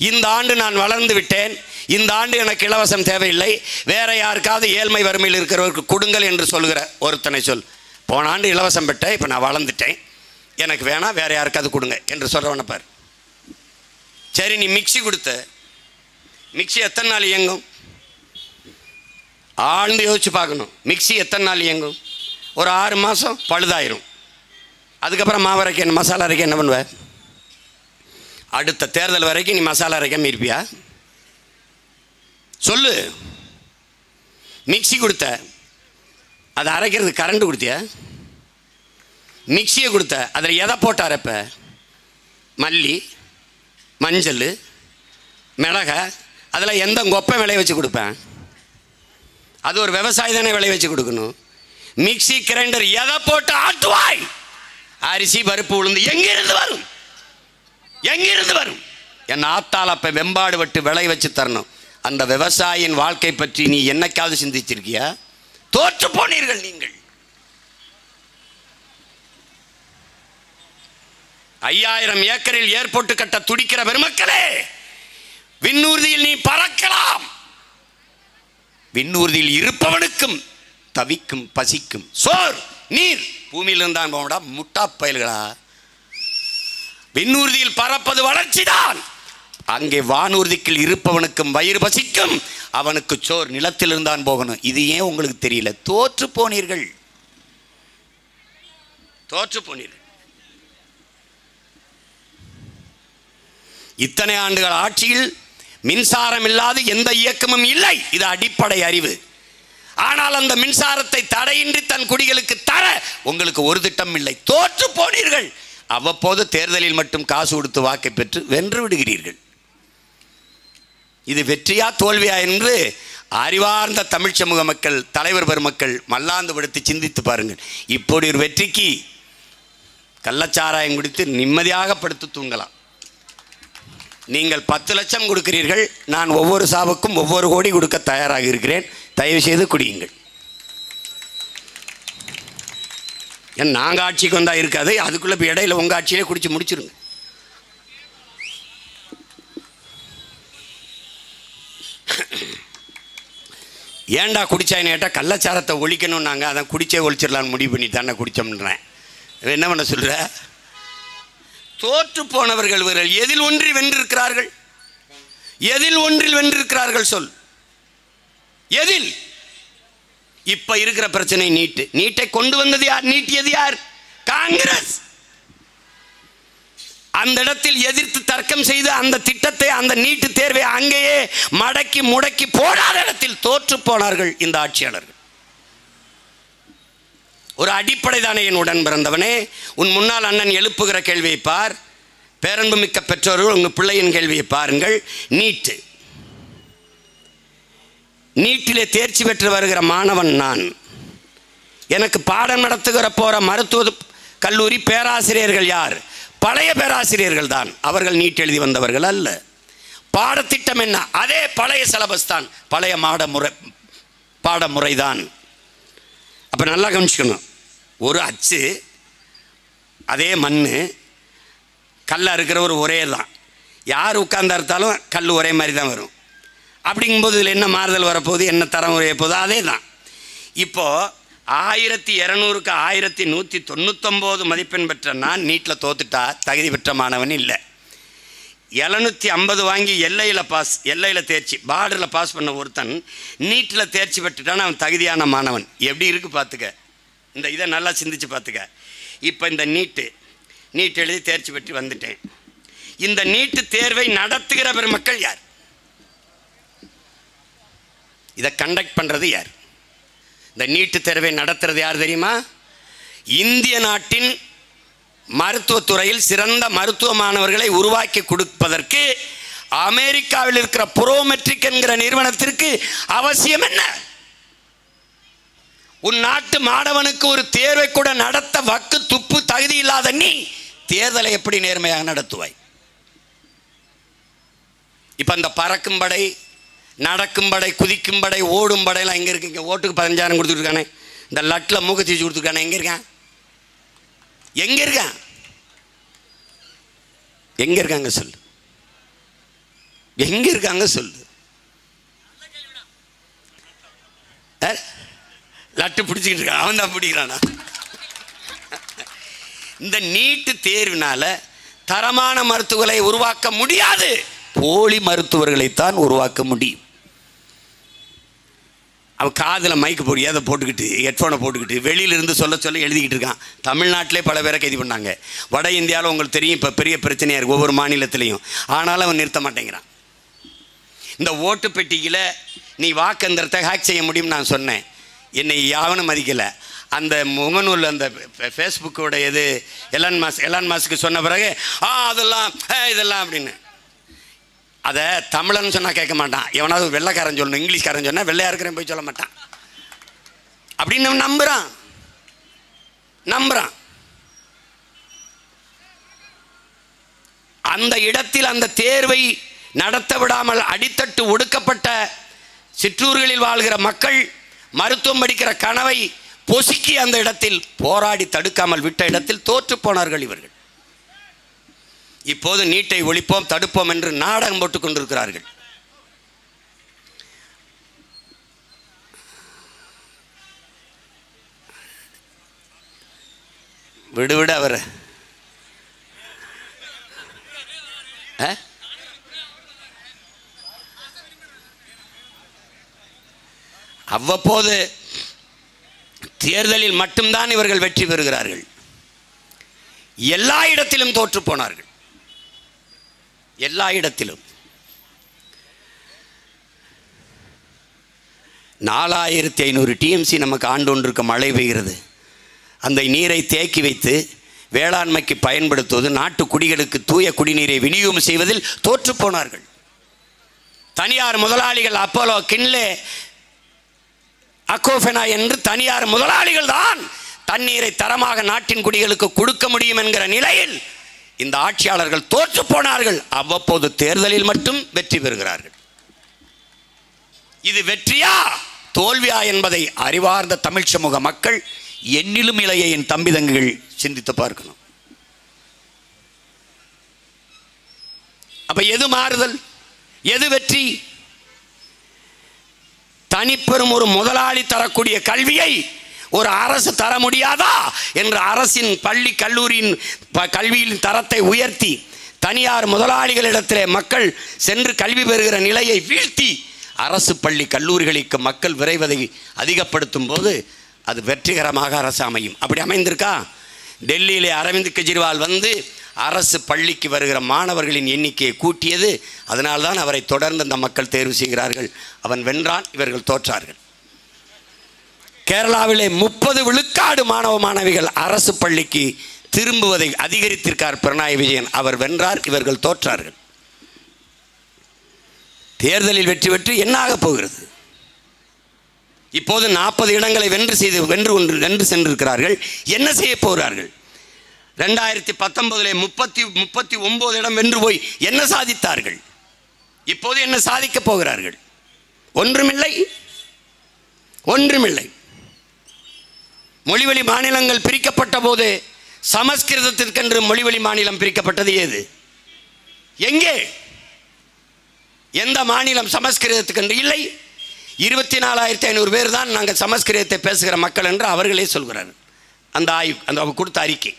இந்த ஆண்டு நான் வளர்ந்து விட்டேன், இந்த ஆண்டு எனக்கு இலவசம் தேவையில்லை, வேற யாருக்காவது ஏழ்மை வறுமையில் இருக்கிறவருக்கு கொடுங்கள் என்று சொல்கிற ஒருத்தனை சொல். போன ஆண்டு இலவசம் பெற்றேன், இப்போ நான் வளர்ந்துட்டேன், எனக்கு வேணாம், வேற யாருக்காவது கொடுங்க என்று சொல்கிறவனை பார். சரி, நீ மிக்சி கொடுத்த, மிக்சி எத்தனை நாள் இயங்கும்? ஆழ்ந்து யோசிச்சு பார்க்கணும். மிக்சி எத்தனை நாள் இயங்கும்? ஒரு 6 மாதம் பழுதாயிரும். அதுக்கப்புறம் மாவு அரைக்க, மசாலா அரைக்க என்ன பண்ணுவேன்? அடுத்த தேர்தல் வரைக்கும் நீ மசாலா அரைக்காம இருப்பியா? சொல்லு. மிக்சி கொடுத்த, அதை அரைக்கிறது கரண்ட் கொடுத்தியா? மிக்சியை கொடுத்த, அதில் எதை போட்டு அரைப்ப? மல்லி, மஞ்சள், மிளகா, அதில் எந்த கொப்பை விளைய வச்சு கொடுப்பேன்? அது ஒரு விவசாயி தானே விளைய வச்சு கொடுக்கணும். மிக்சி கிரைண்டர் எதை போட்டு ஆட்டுவாய்? அரிசி பருப்பு உளுந்து எங்கிருந்து வரும்? எங்கிருந்து வரும்? என் ஆத்தால் அப்ப வெம்பாடு விட்டு விளை வச்சு தரணும். அந்த விவசாயியின் வாழ்க்கை பற்றி நீ என்னைக்காவது சிந்திச்சிருக்கியா? தோற்று போனீர்கள் நீங்கள். 5000 ஏக்கரில் ஏர்போர்ட் கட்ட துடிக்கிற பெருமக்களே, விண்ணூர்தியில் நீ பறக்கலாம். விண்ணூர்தியில் இருப்பவனுக்கும் தவிக்கும் பசிக்கும் சோர் நீர் பூமியில் இருந்தான் போடா முட்டா பயல்களா. விண்ணூர்தியில் பறப்பது வளர்ச்சிதான். அங்கே வானூர்திக்குள் இருப்பவனுக்கும் வயிறு பசிக்கும், அவனுக்கு சோர் நிலத்தில் இருந்தான் போகணும். இது ஏன் உங்களுக்கு தெரியல? தோற்று போனீர்கள், தோற்று போனீர்கள். இத்தனை ஆண்டுகள் ஆட்சியில் மின்சாரம் இல்லாத எந்த இயக்கமும் இல்லை. இது அடிப்படை அறிவு. ஆனால் அந்த மின்சாரத்தை தடையின்றி தன் குடிகளுக்கு தர உங்களுக்கு ஒரு திட்டம் இல்லை. தோற்று போனீர்கள். அவ்வப்போது தேர்தலில் மட்டும் காசு கொடுத்து வாக்கை பெற்று வென்று விடுகிறீர்கள். இது வெற்றியா தோல்வியா என்று அறிவார்ந்த தமிழ் சமூக மக்கள், தலைவர் பெருமக்கள் மல்லாந்து படுத்து சிந்தித்து பாருங்கள். இப்படி ஒரு வெற்றிக்கு கள்ளச்சாராயம் குடித்து நிம்மதியாக படுத்து தூங்கலாம். நீங்கள் 10 லட்சம் கொடுக்கிறீர்கள், நான் ஒவ்வொரு சாவுக்கும் ஒவ்வொரு கோடி கொடுக்க தயாராக இருக்கிறேன். தயவு செய்து குடியுங்கள். ஏன் நாங்கள் ஆட்சிக்கு வந்தால் இருக்காது, அதுக்குள்ளே இப்போ இடையில உங்கள் ஆட்சியிலே குடிச்சு முடிச்சிருங்க. ஏன்டா குடிச்சாயின்னு கேட்டால் கள்ளச்சாரத்தை ஒழிக்கணும், நாங்கள் அதை குடிச்சே ஒழிச்சிடலான்னு முடிவு பண்ணி தானே குடித்தோம்ன்றேன். என்ன பண்ண சொல்கிற? தோற்று போனவர்கள் இவர்கள் எதில் ஒன்றில் வென்றிருக்கிறார்கள்? எதில் ஒன்றில் வென்றிருக்கிறார்கள் சொல். எதில்? இப்ப இருக்கிற பிரச்சனை நீட்டு. நீட்டை கொண்டு வந்தது யார்? நீட்டியது யார்? காங்கிரஸ். அந்த இடத்தில் எதிர்த்து தர்க்கம் செய்து அந்த திட்டத்தை, அந்த நீட்டு தேர்வை அங்கேயே மடக்கி முடக்கி போடாத இடத்தில் தோற்று போனார்கள் இந்த ஆட்சியாளர்கள். ஒரு அடிப்படை தானே என் உடன் பிறந்தவனே. உன் முன்னால் அண்ணன் எழுப்புகிற கேள்வியை பார். பேரன்புமிக்க பெற்றோர்கள் உங்கள் பிள்ளையின் கேள்வியை பாருங்கள். நீட்டிலே தேர்ச்சி பெற்று வருகிற மாணவன் நான். எனக்கு பாடம் நடத்துகிற போகிற மருத்துவ கல்லூரி பேராசிரியர்கள் யார்? பழைய பேராசிரியர்கள் தான். அவர்கள் நீட் எழுதி வந்தவர்கள் அல்ல. பாடத்திட்டம் என்ன? அதே பழைய சிலபஸ் தான், பழைய பாடமுறை தான். அப்போ நல்லா கவனிச்சுக்கணும். ஒரு அச்சு, அதே மண், கல்லாக இருக்கிறவர் ஒரே தான். யார் உட்கார்ந்து அறுத்தாலும் கல் ஒரே மாதிரி தான் வரும். அப்படிங்கும்போது இதில் என்ன மாறுதல் வரப்போகுது, என்ன தரம் உரைய போகுது? அதே தான். இப்போது 1200க்கு 1199 மதிப்பெண் பெற்ற நான் நீட்டில் தோத்துட்டா தகுதி பெற்ற மாணவன் இல்லை. 750 வாங்கி எல்லையில் தேர்ச்சி, பார்டரில் பாஸ் பண்ண ஒருத்தன் நீட்டில் தேர்ச்சி பெற்றுட்டான், அவன் தகுதியான மாணவன். எப்படி இருக்குது பார்த்துக்க. இதை நல்லா சிந்திச்சு பார்த்துக்க. இப்போ இந்த நீட் எழுதி தேர்ச்சி பெற்று வந்துட்டேன். இந்த நீட்டு தேர்வை நடத்துகிற பெருமக்கள் யார்? இதை கண்டக்ட் பண்ணுறது யார்? இந்த நீட்டு தேர்வை நடத்துறது யார் தெரியுமா? இந்திய நாட்டின் மருத்துவத்துறையில் சிறந்த மருத்துவ மாணவர்களை உருவாக்கி கொடுப்பதற்கு அமெரிக்காவில் இருக்கிற புரோமெட்ரிக் என்கிற நிறுவனத்திற்கு அவசியம் என்ன? உன் நாட்டு மாணவனுக்கு ஒரு தேர்வை கூட நடத்த வக்கு துப்பு தகுதி இல்லாத நீ தேர்தலை எப்படி நேர்மையாக நடத்துவாய்? இப்போ அந்த பறக்கும் படை, நடக்கும் படை, குதிக்கும் படை, ஓடும் படையெல்லாம் எங்கே இருக்கு? இங்கே ஓட்டுக்கு 15,000 கொடுத்துருக்கானே, இந்த லட்டில் மூக்க தீச்சு கொடுத்துருக்கானே, எங்கே இருக்கான்? எங்கே இருக்கான்? எங்கே இருக்காங்க சொல்லு. எங்கே இருக்காங்க சொல்லு. லட்டு பிடிச்சிக்கிட்டு இருக்கான், அவன் தான் பிடிக்கிறானா? இந்த நீட்டு தேர்வினால தரமான மருத்துவர்களை உருவாக்க முடியாது. போலி மருத்துவர்களைத்தான் உருவாக்க முடியும். அவன் காதில் மைக்கு அதை போட்டுக்கிட்டு, ஹெட்ஃபோனை போட்டுக்கிட்டு வெளியிலிருந்து சொல்ல எழுதிக்கிட்டு இருக்கான். தமிழ்நாட்டிலே பல பேரை கைது பண்ணாங்க. வட இந்தியாவில் உங்களுக்கு தெரியும், இப்போ பெரிய பிரச்சனையாக இருக்குது ஒவ்வொரு மாநிலத்திலையும். ஆனாலும் அவன் நிறுத்த மாட்டேங்கிறான். இந்த ஓட்டு பெட்டியில் நீ வாக்கெந்திரத்தை ஹேக் செய்ய முடியும்னு நான் சொன்னேன். என்னை யாவனும் மதிக்கலை. அந்த முகநூல், அந்த ஃபேஸ்புக்கோட எலான் மாஸ்க்கு சொன்ன பிறகு இதெல்லாம் அப்படின்னு. அதை தமிழன்னு சொன்னால் கேட்க மாட்டான். எவனாவது வெள்ளைக்காரன் சொல்லணும், இங்கிலீஷ்காரன் சொன்னால் வெள்ளையா இருக்கிறேன் போய் சொல்ல மாட்டான். அப்படின்னு நம்புறான். அந்த இடத்தில் அந்த தேர்வை நடத்த விடாமல் அடித்தட்டு ஒடுக்கப்பட்ட சிற்றூர்களில் வாழ்கிற மக்கள் மருத்துவம் படிக்கிற கனவை பொசுக்கி அந்த இடத்தில் போராடி தடுக்காமல் விட்ட இடத்தில் தோற்று போனார்கள் இவர்கள். இப்போது நீட்டை ஒழிப்போம், தடுப்போம் என்று நாடகம் போட்டுக் கொண்டிருக்கிறார்கள். விடுவிட அவர் அவ்வப்போது தேர்தலில் மட்டும்தான் இவர்கள் வெற்றி பெறுகிறார்கள். எல்லா இடத்திலும் தோற்று போனார்கள். எல்லா இடத்திலும் 4500 டிஎம்சி நமக்கு ஆண்டொன்றுக்கு மழை பெய்கிறது. அந்த நீரை தேக்கி வைத்து வேளாண்மைக்கு பயன்படுத்துவது, நாட்டு குடிகளுக்கு தூய குடிநீரை விநியோகம் செய்வதில் தோற்று போனார்கள். தனியார் முதலாளிகள், அப்போலோ, கின்லே, அக்கோஃபெனா என்று தனியார் முதலாளிகள் தான் தண்ணீரை தரமாக நாட்டின் குடிகளுக்கு கொடுக்க முடியும் என்கிற நிலையில் இந்த ஆட்சியாளர்கள் தோற்று போனார்கள். அவ்வப்போது தேர்தலில் மட்டும் வெற்றி பெறுகிறார்கள். இது வெற்றியா தோல்வியா என்பதை அறிவார்ந்த தமிழ் சமூக மக்கள், எண்ணிலும் இளைய என் தம்பி தங்கைகள் சிந்தித்து பார்க்கணும். அப்ப எது மாறுதல், எது வெற்றி? தனிப்பெரும் ஒரு முதலாளி தரக்கூடிய கல்வியை ஒரு அரசு தர முடியாதா என்று அரசின் பள்ளி கல்லூரியின் கல்வியின் தரத்தை உயர்த்தி தனியார் முதலாளிகளிடத்திலே மக்கள் சென்று கல்வி பெறுகிற நிலையை வீழ்த்தி அரசு பள்ளி கல்லூரிகளுக்கு மக்கள் விரைவதை அதிகப்படுத்தும் போது அது வெற்றிகரமாக அரசு அமையும். அப்படி அமைந்திருக்கா? டெல்லியிலே அரவிந்த் கெஜ்ரிவால் வந்து அரசு பள்ளிக்கு வருகிற மாணவர்களின் எண்ணிக்கையை கூட்டியது. அதனால்தான் அவரை தொடர்ந்து அந்த மக்கள் தேர்வு செய்கிறார்கள். அவன் வென்றான், இவர்கள் தோற்றார்கள். கேரளாவிலே 30 விழுக்காடு மாணவ மாணவிகள் அரசு பள்ளிக்கு திரும்புவதை அதிகரித்திருக்கார் பினராயி விஜயன். அவர் வென்றார், இவர்கள் தோற்றார்கள். தேர்தலில் வெற்றி பெற்று என்ன ஆக போகிறது? இப்போது 40 இடங்களை வென்று சென்றிருக்கிறார்கள். என்ன செய்ய போகிறார்கள்? 2019 39 இடம் வென்று போய் என்ன சாதித்தார்கள்? இப்போது என்ன சாதிக்க போகிறார்கள்? ஒன்றுமில்லை. மொழிவழி மாநிலங்கள் பிரிக்கப்பட்ட போது சமஸ்கிருதத்திற்கென்று மொழிவழி மாநிலம் பிரிக்கப்பட்டது ஏது? எங்கே? எந்த மாநிலம் சமஸ்கிருதத்துக்கென்று இல்லை? 24,500 பேர் தான் நாங்கள் சமஸ்கிருதத்தை பேசுகிற மக்கள் என்று அவர்களே சொல்கிறார்கள். அந்த ஆய்வு, அந்த கொடுத்த அறிக்கை.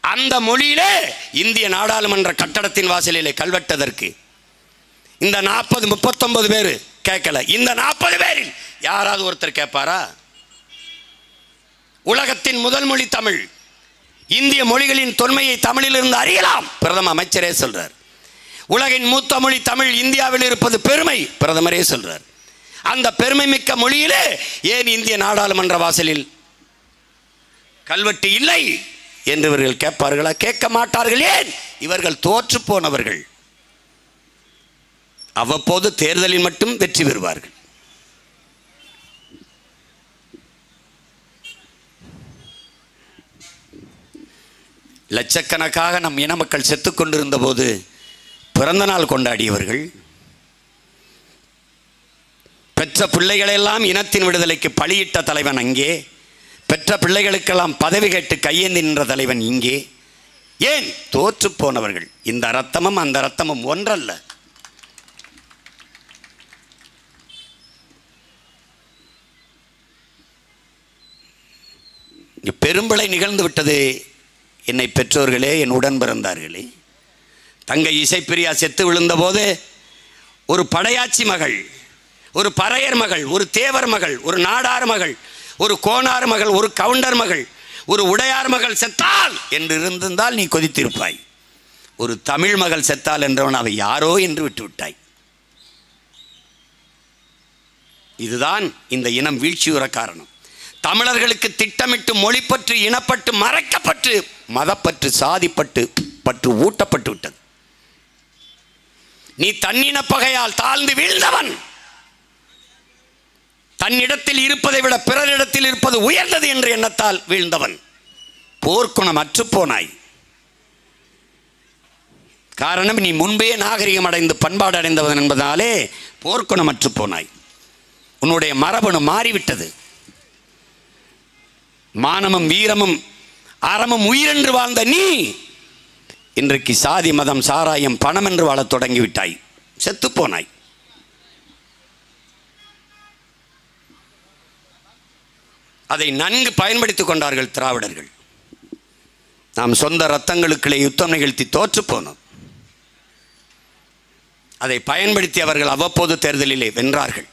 அந்த மொழியிலே இந்திய நாடாளுமன்ற கட்டடத்தின் வாசலிலே கல்வெட்டதற்கு இந்த 39 பேர் கேட்கல. இந்த 40 பேரில் யாராவது ஒருத்தர் கேட்பாரா? உலகத்தின் முதல் மொழி தமிழ். இந்திய மொழிகளின் தொன்மையை தமிழிலிருந்து அறியலாம், பிரதம அமைச்சரே சொல்றார். உலகின் மூத்த மொழி தமிழ், இந்தியாவில் இருப்பது பெருமை, பிரதமரே சொல்றார். அந்த பெருமை மிக்க மொழியிலே ஏன் இந்திய நாடாளுமன்ற வாசலில் கல்வெட்டு இல்லை என்று இவர்கள் கேட்பார்களா? கேட்க மாட்டார்கள். ஏன்? இவர்கள் தோற்று போனவர்கள். அவ்வப்போது தேர்தலில் மட்டும் வெற்றி பெறுவார்கள். லட்சக்கணக்காக நம் இன மக்கள் செத்துக் கொண்டிருந்த போது பிறந்த நாள் கொண்டாடியவர்கள், பெற்ற பிள்ளைகளெல்லாம் இனத்தின் விடுதலைக்கு பலியிட்ட தலைவன் அங்கே, பெற்ற பிள்ளைகளுக்கெல்லாம் பதவி கேட்டு கையேந்தி நின்ற தலைவன் இங்கே. ஏன்? தோற்று போனவர்கள். இந்த ரத்தமும் அந்த ரத்தமும் ஒன்றல்ல. பெரும்பளை நிகழ்ந்து விட்டது. என்னை பெற்றோர்களே, என் உடன் பிறந்தார்களே, தங்கை இசைப்பிரியா செத்து விழுந்த போது ஒரு படையாச்சி மகள், ஒரு பறையர் மகள், ஒரு தேவர் மகள், ஒரு நாடார் மகள், ஒரு கோனார் மகள், ஒரு கவுண்டர் மகள், ஒரு உடையார் மகள் செத்தால் என்று இருந்திருந்தால் நீ கொதித்திருப்பாய். ஒரு தமிழ் மகள் செத்தால் என்றவன் அவை யாரோ என்று விட்டுவிட்டாய். இதுதான் இந்த இனம் வீழ்ச்சியுற காரணம். தமிழர்களுக்கு திட்டமிட்டு மொழிப்பற்று, இனப்பற்று மறைக்கப்பட்டு, மதப்பற்று, சாதிப்பட்டு பற்று ஊட்டப்பட்டு விட்டது. நீ தன்னின பகையால் தாழ்ந்து வீழ்ந்தவன். தன்னிடத்தில் இருப்பதை விட பிறரிடத்தில் இருப்பது உயர்ந்தது என்ற எண்ணத்தால் வீழ்ந்தவன். போர்க்குணம் அற்று போனாய். காரணம், நீ முன்பே நாகரிகம் அடைந்து பண்பாடு அடைந்தவன் என்பதனாலே போர்க்குணம் அற்று போனாய். உன்னுடைய மரபணு மாறிவிட்டது. மானமும் வீரமும் அறமும் உயிரென்று வாழ்ந்த நீ இன்றைக்கு சாதி மதம் சாராயம் பணம் என்று வாழத் தொடங்கிவிட்டாய். செத்துப்போனாய். அதை நன்கு பயன்படுத்திக் கொண்டார்கள் திராவிடர்கள். நாம் சொந்த ரத்தங்களுக்குள்ளே யுத்தம் நிகழ்த்தி தோற்று போனோம். அதை பயன்படுத்தி அவர்கள் அவ்வப்போது தேர்தலிலே வென்றார்கள்.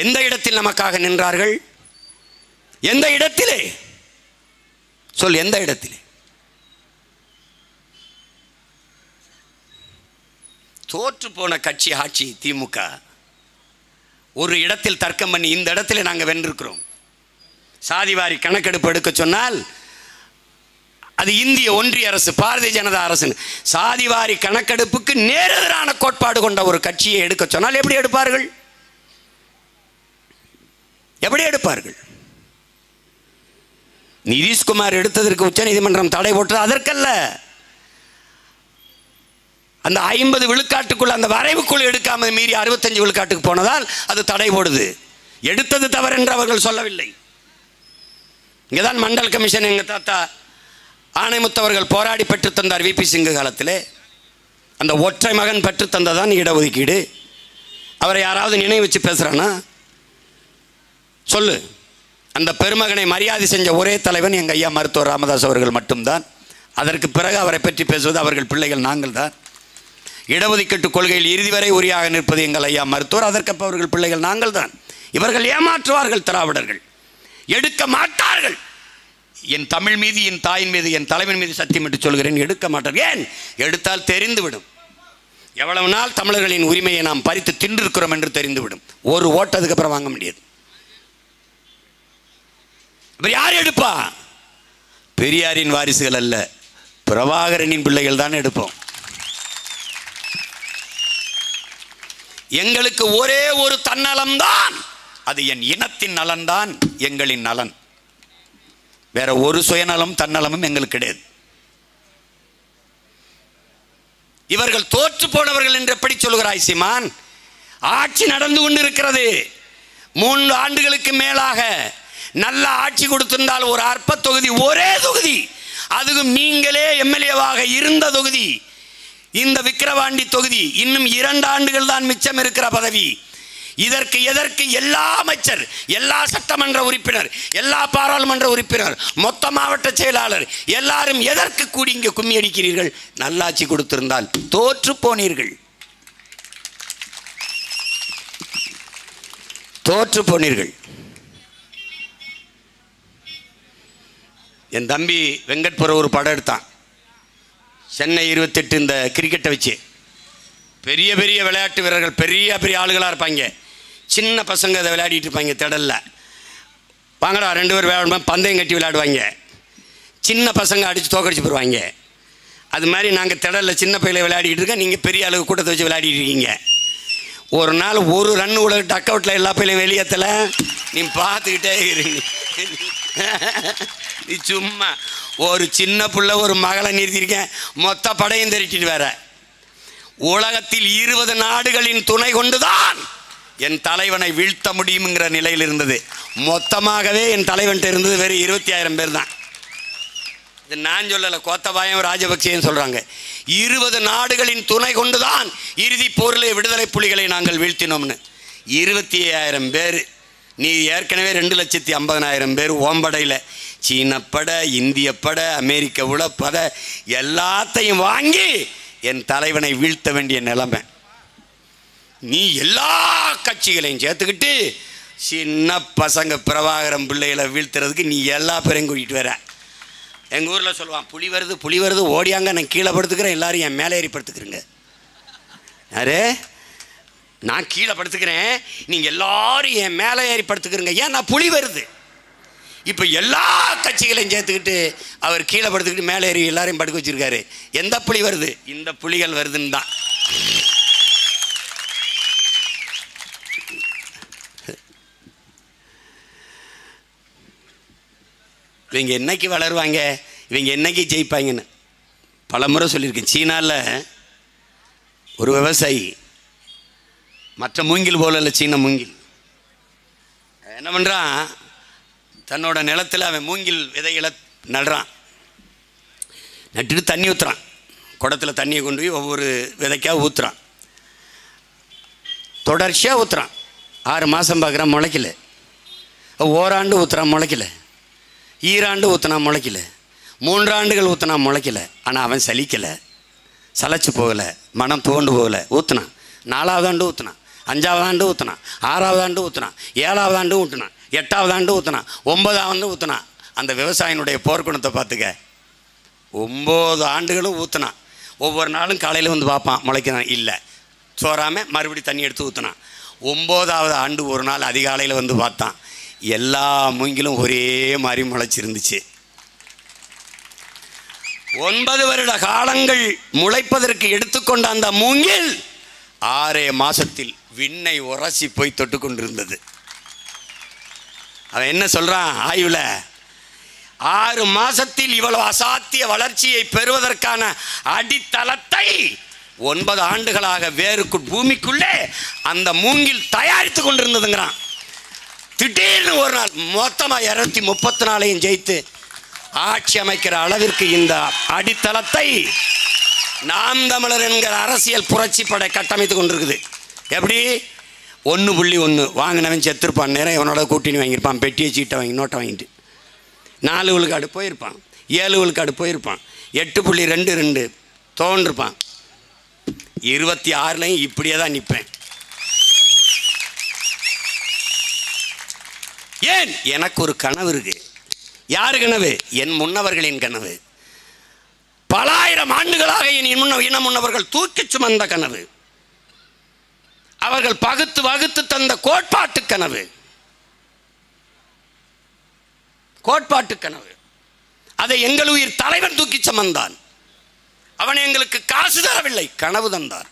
எந்த இடத்தில் நமக்காக நின்றார்கள்? எந்த இடத்திலே? சொல், எந்த இடத்திலே? தோற்று போன கட்சி ஆட்சி திமுக. ஒரு இடத்தில் தர்க்கம் பண்ணி இந்த இடத்துல நாங்கள் வென்றிருக்கிறோம். சாதிவாரி கணக்கெடுப்பு எடுக்க சொன்னால் அது இந்திய ஒன்றிய அரசு, பாரதிய ஜனதா அரசு. சாதிவாரி கணக்கெடுப்புக்கு நேரெதிரான கோட்பாடு கொண்ட ஒரு கட்சியை எடுக்க சொன்னால் எப்படி எடுப்பார்கள்? எப்படி எடுப்பார்கள்? நிதிஷ்குமார் எடுத்ததற்கு உச்ச நீதிமன்றம் தடை போட்டது அதற்கல்ல. அந்த 50 விழுக்காட்டுக்குள் அந்த வரைவுக்குள் எடுக்காமல் மீறி 65 விழுக்காட்டுக்கு போனதால் அது தடை போடுது. எடுத்தது தவறு என்று அவர்கள் சொல்லவில்லை. இங்கேதான் மண்டல் கமிஷன் எங்கள் தாத்தா ஆணைமுத்தவர்கள் போராடி பெற்று தந்தார். விபி சிங்கு காலத்திலே அந்த ஒற்றை மகன் பெற்று தந்ததான் இடஒதுக்கீடு. அவரை யாராவது நினைவு வச்சு பேசுறானா? சொல்லு. அந்த பெருமகனை மரியாதை செஞ்ச ஒரே தலைவன் எங்கள் ஐயா மருத்துவர் ராமதாஸ் அவர்கள் மட்டும்தான். அதற்கு பிறகு அவரை பற்றி பேசுவது அவர்கள் பிள்ளைகள் நாங்கள் தான். இடஒதுக்கீட்டு கொள்கையில் இறுதி வரை உரியாக நிற்பது எங்கள் ஐயா மருத்துவர், அதற்கப்ப அவர்கள் பிள்ளைகள் நாங்கள் தான். இவர்கள் ஏமாற்றுவார்கள். திராவிடர்கள் எடுக்க மாட்டார்கள். என் தமிழ் மீது, என் தாயின் மீது, என் தலைவன் மீது சத்தியம் என்று சொல்கிறேன், எடுக்க மாட்டார்கள். ஏன்? எடுத்தால் தெரிந்துவிடும். எவ்வளவு நாள் தமிழர்களின் உரிமையை நாம் பறித்து தின்றிருக்கிறோம் என்று தெரிந்துவிடும். ஒரு ஓட்டு அதுக்கப்புறம் வாங்க முடியாது. அப்புறம் யார் எடுப்பா? பெரியாரின் வாரிசுகள் அல்ல, பிரபாகரனின் பிள்ளைகள் தான் எடுப்போம். எங்களுக்கு ஒரே ஒரு தன்னலம்தான், அது என் இனத்தின் நலன்தான் எங்களின் நலன். வேற ஒரு சுயநலம் தன்னலமும் எங்களுக்கு கிடையாது. இவர்கள் தோற்று போனவர்கள் என்று எப்படி சொல்கிறாய் சீமான்? ஆட்சி நடந்து கொண்டிருக்கிறது. 3 ஆண்டுகளுக்கு மேலாக நல்ல ஆட்சி கொடுத்திருந்தால் ஒரு அற்ப தொகுதி, ஒரே தொகுதி, அதுவும் நீங்களே எம்எல்ஏவாக இருந்த தொகுதி, இந்த விக்கிரவாண்டி தொகுதி. இன்னும் 2 ஆண்டுகள் தான் மிச்சம் இருக்கிற பதவி. இதற்கு எதற்கு எல்லா அமைச்சர், எல்லா சட்டமன்ற உறுப்பினர், எல்லா பாராளுமன்ற உறுப்பினர், மொத்த மாவட்ட செயலாளர் எல்லாரும் எதற்கு கூடி இங்கே கும்மி அடிக்கிறீர்கள்? நல்லாட்சி கொடுத்திருந்தால் தோற்று போனீர்கள், தோற்று போனீர்கள். என் தம்பி வெங்கட்புர ஒரு படம் எடுத்தான், சென்னை 28 இந்த கிரிக்கெட்டை வச்சு. பெரிய பெரிய விளையாட்டு வீரர்கள், பெரிய பெரிய ஆளுகளாக இருப்பாங்க, சின்ன பசங்க அதை விளையாடிட்டு இருப்பாங்க. திடல்ல வாங்கடா 2 பேர் விளையாடுவாங்க, பந்தயம் கட்டி விளையாடுவாங்க, சின்ன பசங்க அடித்து தோக்கடிச்சு போடுவாங்க. அது மாதிரி நாங்கள் திடலில் சின்ன பையில விளையாடிக்கிட்டு இருக்கோம், நீங்கள் பெரிய அளவு கூட்டத்தை வச்சு விளையாடிட்டு இருக்கீங்க. ஒரு நாள் ஒரு ரன் உள்ள டக் அவுட்டில் எல்லா பையிலையும் வெளியேற்றலை, நீ பார்த்துக்கிட்டே இருங்க. நீ சும்மா ஒரு சின்ன புள்ள ஒரு மகளை நிறுத்தியிருக்கேன், மொத்த படையும் திரட்டிட்டு வேற. உலகத்தில் 20 நாடுகளின் துணை கொண்டுதான் என் தலைவனை வீழ்த்த முடியுங்கிற நிலையில் இருந்தது. மொத்தமாகவே என் தலைவன்கிட்ட இருந்தது வெறும் 20,000 பேர் தான். இது நான் சொல்லலை, கோத்தபாயம் ராஜபக்சேன்னு சொல்கிறாங்க. 20 நாடுகளின் துணை கொண்டுதான் இறுதி போரிலே விடுதலை புலிகளை நாங்கள் வீழ்த்தினோம்னு. 25,000 பேர். நீ ஏற்கனவே 2,50,000 பேர் ஓம்படையில். சீனப்படை, இந்திய படை, அமெரிக்க உளப்படை எல்லாத்தையும் வாங்கி என் தலைவனை வீழ்த்த வேண்டிய நிலைமை. நீ எல்லா கட்சிகளையும் சேர்த்துக்கிட்டு சின்ன பசங்க பிரபாகரன் பிள்ளைகளை வீழ்த்துறதுக்கு நீ எல்லா பேரையும் கூட்டிகிட்டு வர. எங்கள் ஊரில் சொல்லுவான், புலி வருது புலி வருது ஓடியாங்க, நான் கீழே படுத்துக்கிறேன், எல்லாரும் என் மேலே ஏறி படுத்துக்கிறேங்க. யாரு? நான் கீழே படுத்துக்கிறேன், நீங்கள் எல்லாரும் என் மேலே ஏறி படுத்துக்கிறேங்க. ஏன்? நான் புலி வருது. இப்போ எல்லா கட்சிகளையும் சேர்த்துக்கிட்டு அவர் கீழே படுத்துக்கிட்டு மேலே ஏறி எல்லாரையும் படுக்க வச்சிருக்காரு. எந்த புலி வருது? இந்த புலிகள் வருதுன்னு தான். இவங்க என்னைக்கு வளருவாங்க, இவங்க என்னைக்கு ஜெயிப்பாங்கன்னு பல முறை சொல்லியிருக்கேன். சீனாவில் ஒரு விவசாயி, மற்ற மூங்கில் போல இல்லை, சீன மூங்கில் என்ன பண்ணுறான், தன்னோட நிலத்தில் அவன் மூங்கில் விதைகளை நடுறான். நட்டுட்டு தண்ணி ஊற்றுறான், குடத்தில் தண்ணியை கொண்டு போய் ஒவ்வொரு விதைக்காக ஊற்றுறான். தொடர்ச்சியாக ஊற்றுறான். 6 மாதம் பார்க்குறான், முளைக்கல. ஓராண்டு ஊற்றுறான், முளைக்கல. ஈராண்டு ஊற்றினா முளைக்கல. 3 ஆண்டுகள் ஊற்றினா முளைக்கல. ஆனால் அவன் சலிக்கலை, சளைச்சு போகலை, மனம் தோண்டு போகலை. ஊற்றினான். 4வது ஆண்டு ஊற்றினான், 5வது ஆண்டு ஊற்றினான், 6வது ஆண்டு ஊற்றினான், 7வது ஆண்டு ஊற்றினான், 8வது ஆண்டு ஊற்றினான், 9வது ஆண்டு ஊற்றினான். அந்த விவசாயினுடைய போர்க்குணத்தை பார்த்துக்க. 9 ஆண்டுகளும் ஊற்றினான். ஒவ்வொரு நாளும் காலையில் வந்து பார்ப்பான், முளைக்கிறான். இல்லை, சோறாமல் மறுபடி தண்ணி எடுத்து ஊற்றினான். 9வது ஆண்டு ஒரு நாள் அதிகாலையில் வந்து பார்த்தான், எல்லா மூங்கிலும் ஒரே மாதிரி முளைச்சிருந்துச்சு. 9 வருட காலங்கள் முளைப்பதற்கு எடுத்துக்கொண்ட அந்த மூங்கில் 6 மாசத்தில் விண்ணை உரசி போய் தொட்டு கொண்டிருந்தது. அவன் என்ன சொல்றான் ஆய்வுல, 6 மாசத்தில் இவ்வளவு அசாத்திய வளர்ச்சியை பெறுவதற்கான அடித்தளத்தை 9 ஆண்டுகளாக வேருக்குள் பூமிக்குள்ளே அந்த மூங்கில் தயாரித்து கொண்டிருந்ததுங்கிறான். திடீர்னு ஒரு நாள் மொத்தமாக 234 ஜெயித்து ஆட்சி அமைக்கிற அளவிற்கு இந்த அடித்தளத்தை நாம் தமிழர் என்கிற அரசியல் புரட்சி படை கட்டமைத்து கொண்டிருக்குது. எப்படி? 1.1 வாங்கினவன் செத்துருப்பான், நேரம் இவனோட கூட்டின்னு வாங்கியிருப்பான், பெட்டியை சீட்டை வாங்கி நோட்டை வாங்கிட்டு. 4 விழுக்காடு போயிருப்பான், 7 விழுக்காடு போயிருப்பான், 8.22 தோன்றிருப்பான். 26லையும் இப்படியே தான் நிற்பேன். ஏன்? எனக்கு ஒரு கனவு இருக்கு. யாரு கனவு? என் முன்னவர்களின் கனவு. பல ஆயிரம் ஆண்டுகளாக என் இன முன்னவர்கள் தூக்கி சுமந்த கனவு, அவர்கள் பகுத்து வகுத்து தந்த கோட்பாட்டு கனவு. கோட்பாட்டு கனவு. அதை எங்கள் உயிர் தலைவன் தூக்கி சமந்தான். அவன் எங்களுக்கு காசு தரவில்லை, கனவு தந்தார்.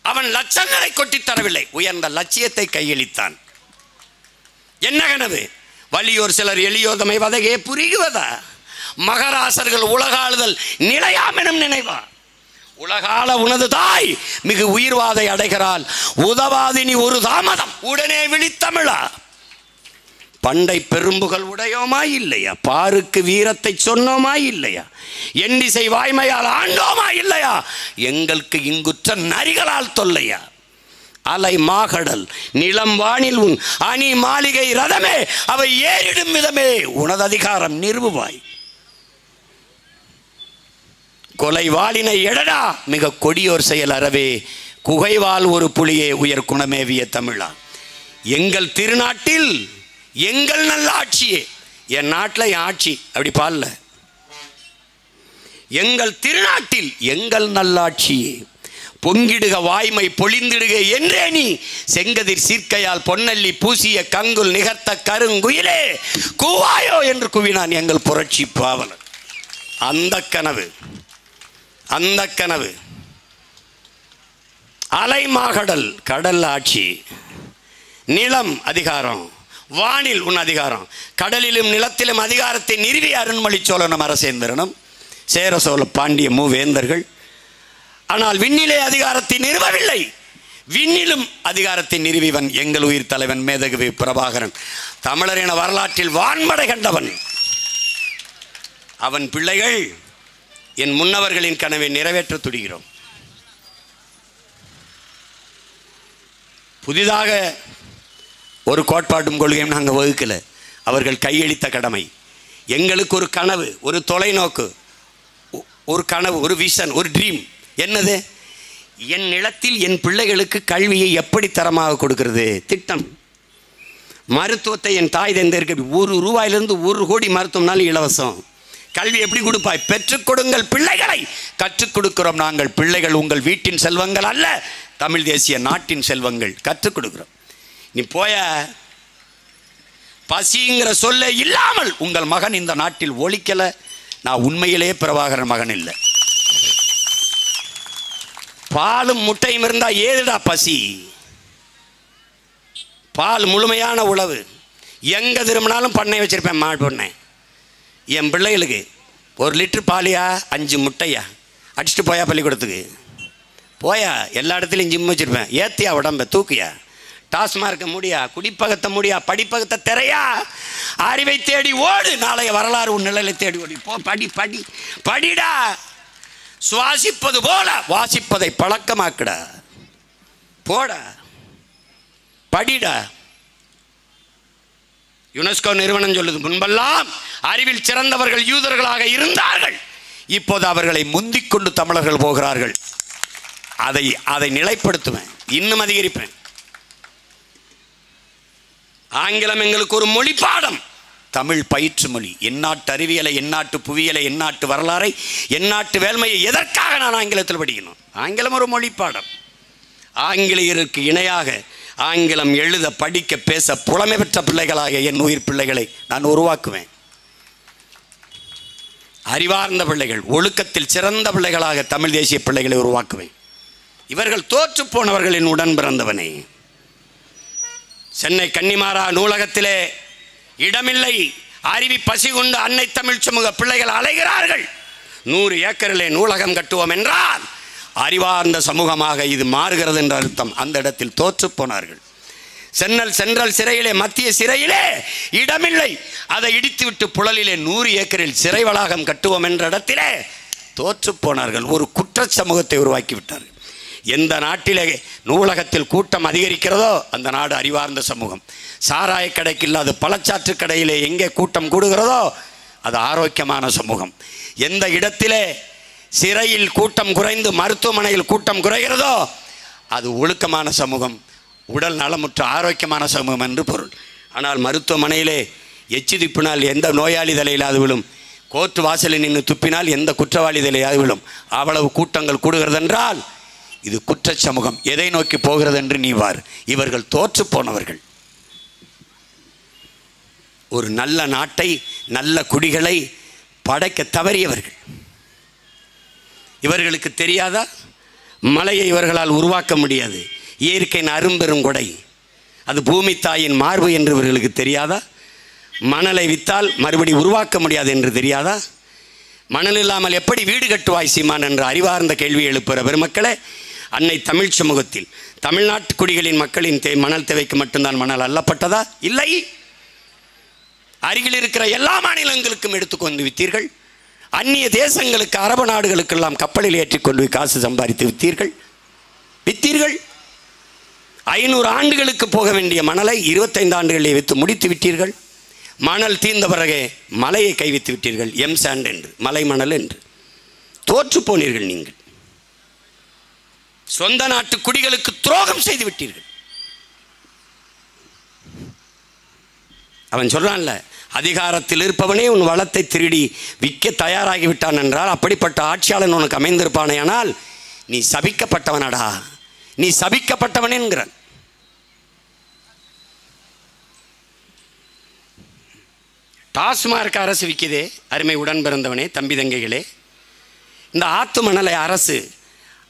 அவன் லட்சங்களை கொட்டி தரவில்லை, உயர்ந்த லட்சியத்தை கையளித்தான். என்ன கனவு? வலியோர் சிலர் எளியோதமை வதையே புரிகுவதா, மகராசர்கள் உலகாளுதல் நிலையாமெனும் நினைவா. உலகால உனது தாய் மிகு உயிர்வாதை அடைகிறாள், உதவாதினி ஒரு தாமதம் உடனே விழித்தமிழா. பண்டை பெரும்புகள் உடையோமா இல்லையா, பாருக்கு வீரத்தை சொன்னோமா இல்லையா, எண்ணிசை வாய்மையால் ஆண்டோமா இல்லையா, எங்களுக்கு இங்குற்ற நரிகளால் தொல்லையா. அலை மாகடல் நிலம் வானில் உன் அணி மாளிகை ரதமே, அவை ஏறிடும் விதமே உனது அதிகாரம் நிறுவுவாய். கொலை வாளினை எடடா மிக கொடியோர் செயல் அறவே, குகைவால் ஒரு புலியே உயர் குணமேவிய தமிழா. எங்கள் திருநாட்டில் எங்கள் நல்ல ஆட்சியே, என் நாட்டில் என் ஆட்சி அப்படி பால்ல, எங்கள் திருநாட்டில் எங்கள் நல்லாட்சியே, பொங்கிடுக வாய்மை பொழிந்திடுக என்றே நீ, செங்கதிர் சீர்க்கையால் பொன்னல்லி பூசிய கங்குல் நிகர்த்த கருங்குயிலே கூவாயோ என்று குவினான் எங்கள் புரட்சி பாவலர். அந்த கனவு, அந்த கனவு. அலைமாகடல் கடல் ஆட்சி, நிலம் அதிகாரம், வானில் உன் அதிகாரம், கடலிலும் நிலத்திலும் அதிகாரத்தை நிறுவிய அருண்மொழி சோழனும் அரசேந்திரனும் சேர சோழ பாண்டிய மூவேந்தர்கள். ஆனால் விண்ணிலே அதிகாரத்தை நிறுவவில்லை, விண்ணிலும் அதிகாரத்தை நிறுவிவன் எங்கள் உயிர் தலைவன் மேதகு பிரபாகரன். தமிழர் என வரலாற்றில் வான்மடை கண்டவன். அவன் பிள்ளைகள் என் முன்னவர்களின் கனவை நிறைவேற்ற துடிக்கிறோம். புதிதாக ஒரு கோட்பாட்டும் கொள்கையும் நாங்கள் வகுக்கல, அவர்கள் கையளித்த கடமை. எங்களுக்கு ஒரு கனவு, ஒரு தொலைநோக்கு, ஒரு கனவு, ஒரு விஷன், ஒரு ட்ரீம். என்னது? என் நிலத்தில் என் பிள்ளைகளுக்கு கல்வியை எப்படி தரமாக கொடுக்கிறது திட்டம். மருத்துவத்தை என் தாய் தந்தையருக்கு 1 ரூபாயிலிருந்து 1 கோடி மருத்துவம்னாலும் இலவசம். கல்வி எப்படி கொடுப்பாய்? பெற்றுக் கொடுங்கள் பிள்ளைகளை. கற்றுக் கொடுக்கிறோம் நாங்கள். பிள்ளைகள் உங்கள் வீட்டின் செல்வங்கள் அல்ல, தமிழ் தேசிய நாட்டின் செல்வங்கள். கற்றுக் கொடுக்கிறோம். நீ போய பசிங்கிற சொல்ல இல்லாமல் உங்கள் மகன் இந்த நாட்டில் ஒழிக்கல, நான் உண்மையிலே பிரபாகரன் மகன் இல்லை. பாலும் முட்டையும் இருந்தா ஏதுடா பசி? பால் முழுமையான உழவு. எங்க திரும்பினாலும் பண்ணை வச்சிருப்பேன், மாடு பண்ணை. என் பிள்ளைகளுக்கு 1 லிட்டர் பாலியா 5 முட்டையா அடிச்சுட்டு போயா பள்ளிக்கூடத்துக்கு போயா. எல்லா இடத்துலையும் ஜிம் வச்சிருப்பேன். ஏத்தியா உடம்ப தூக்கியா, டாஸ்மார்க்க முடியா, குடிப்பகத்தை முடியா, படிப்பகத்தை திரையா, அறிவை தேடி ஓடு, நாளைய வரலாறு உன் நிலையை தேடி ஓடி போ. படி படி படிடா. சுவாசிப்பது போல வாசிப்பதை பழக்கமாக்குடா. போடா, படிடா. யுனெஸ்கோ நிறுவனம் சொல்லுது, முன்பெல்லாம் அறிவில் சிறந்தவர்கள் யூதர்களாக இருந்தார்கள், இப்போது அவர்களை முந்திக் கொண்டு தமிழர்கள் போகிறார்கள். அதை நிலைப்படுத்துவேன், இன்னும் அதிகரிப்பேன். ஆங்கிலம் எங்களுக்கு ஒரு மொழி பாடம், தமிழ் பயிற்று மொழி. எந்நாட்டு அறிவியலை, எந்நாட்டு புவியியலை, எந்நாட்டு வரலாறை, எந்நாட்டு வேள்மையை எதற்காக நான் ஆங்கிலத்தில் படிக்கணும்? ஆங்கிலம் ஒரு மொழி பாடம். ஆங்கிலேயருக்கு இணையாக ஆங்கிலம் எழுத படிக்க பேச புலமை பெற்ற பிள்ளைகளாக என் உயிர் பிள்ளைகளை நான் உருவாக்குவேன். அறிவார்ந்த பிள்ளைகள், ஒழுக்கத்தில் சிறந்த பிள்ளைகளாக தமிழ் தேசிய பிள்ளைகளை உருவாக்குவேன். இவர்கள் தோற்று போனவர்களின் உடன் பிறந்தவனே. சென்னை கன்னிமாரா நூலகத்திலே இடமில்லை, அறிவி பசி கொண்டு அன்னை தமிழ் சமூக பிள்ளைகள் அலைகிறார்கள். 100 ஏக்கரிலே நூலகம் கட்டுவோம் என்றால் அறிவார்ந்த சமூகமாக இது மாறுகிறது என்ற அர்த்தம். அந்த இடத்தில் தோற்று போனார்கள். சென்ட்ரல் சிறையிலே, மத்திய சிறையிலே இடமில்லை, அதை இடித்துவிட்டு புழலிலே 100 ஏக்கரில் சிறை வளாகம் கட்டுவோம் என்ற இடத்திலே தோற்று போனார்கள். ஒரு குற்ற சமூகத்தை உருவாக்கி விட்டார்கள். எந்த நாட்டிலே நூலகத்தில் கூட்டம் அதிகரிக்கிறதோ அந்த நாடு அறிவார்ந்த சமூகம். சாராய கடைக்கு இல்லாத பழச்சாற்று கடையிலே எங்கே கூட்டம் கூடுகிறதோ அது ஆரோக்கியமான சமூகம். எந்த இடத்திலே சிறையில் கூட்டம் குறைந்து மருத்துவமனையில் கூட்டம் குறைகிறதோ அது ஒழுக்கமான சமூகம், உடல் நலமுற்ற ஆரோக்கியமான சமூகம் என்று பொருள். ஆனால் மருத்துவமனையிலே எச்சி துப்பினால் எந்த நோயாளி தலையில் அது விழும், கோர்ட்டு வாசலில் நின்று துப்பினால் எந்த குற்றவாளி தலையில் அது விழும். அவ்வளவு கூட்டங்கள் கூடுகிறது என்றால் இது குற்ற சமூகம். எதை நோக்கி போகிறது என்று நீ வார். இவர்கள் தோற்று போனவர்கள். ஒரு நல்ல நாட்டை, நல்ல குடிகளை படைக்க தவறியவர்கள். இவர்களுக்கு தெரியாதா? மலையை இவர்களால் உருவாக்க முடியாது, இயற்கையின் அரும்பெரும் கொடை, அது பூமி தாயின் மார்பு என்று இவர்களுக்கு தெரியாதா? மணலை வித்தால் மறுபடி உருவாக்க முடியாது என்று தெரியாதா? மணல் இல்லாமல் எப்படி வீடு கட்டுவாய் சீமான் என்ற அறிவார்ந்த கேள்வி எழுப்புகிற பெருமக்களே, அன்னை தமிழ் சமூகத்தில் தமிழ்நாட்டு குடிகளின் மக்களின் மணல் தேவைக்கு மட்டும்தான் மணல் அள்ளப்பட்டதா? இல்லை. அருகில் இருக்கிற எல்லா மாநிலங்களுக்கும் எடுத்துக்கொண்டு வித்தீர்கள். அந்நிய தேசங்களுக்கு, அரபு நாடுகளுக்கெல்லாம் கப்பலில் ஏற்றிக்கொண்டு காசு சம்பாதித்து வித்தீர்கள். 500 ஆண்டுகளுக்கு போக வேண்டிய மணலை 25 ஆண்டுகளில் விற்று முடித்து விட்டீர்கள். மணல் தீர்ந்த பிறகு மலையை கைவித்து விட்டீர்கள். எம்சாண்ட் என்று, மலை மணல் என்று தோற்று போனீர்கள். நீங்கள் சொந்த நாட்டு குடிகளுக்கு துரோகம் செய்து விட்டீர்கள். அவன் சொல்றான்ல, அதிகாரத்தில் இருப்பவனே உன் வளத்தை திருடி விற்க தயாராகிவிட்டான் என்றால் அப்படிப்பட்ட ஆட்சியாளன் உனக்கு அமைந்திருப்பானே, ஆனால் நீ சபிக்கப்பட்டவனடா, நீ சபிக்கப்பட்டவன் என்கிறான். டாஸ்மார்க் அரசு விற்கிதே அருமை உடன் பிறந்தவனே, தம்பி தங்கைகளே. இந்த ஆத்து மணலை அரசு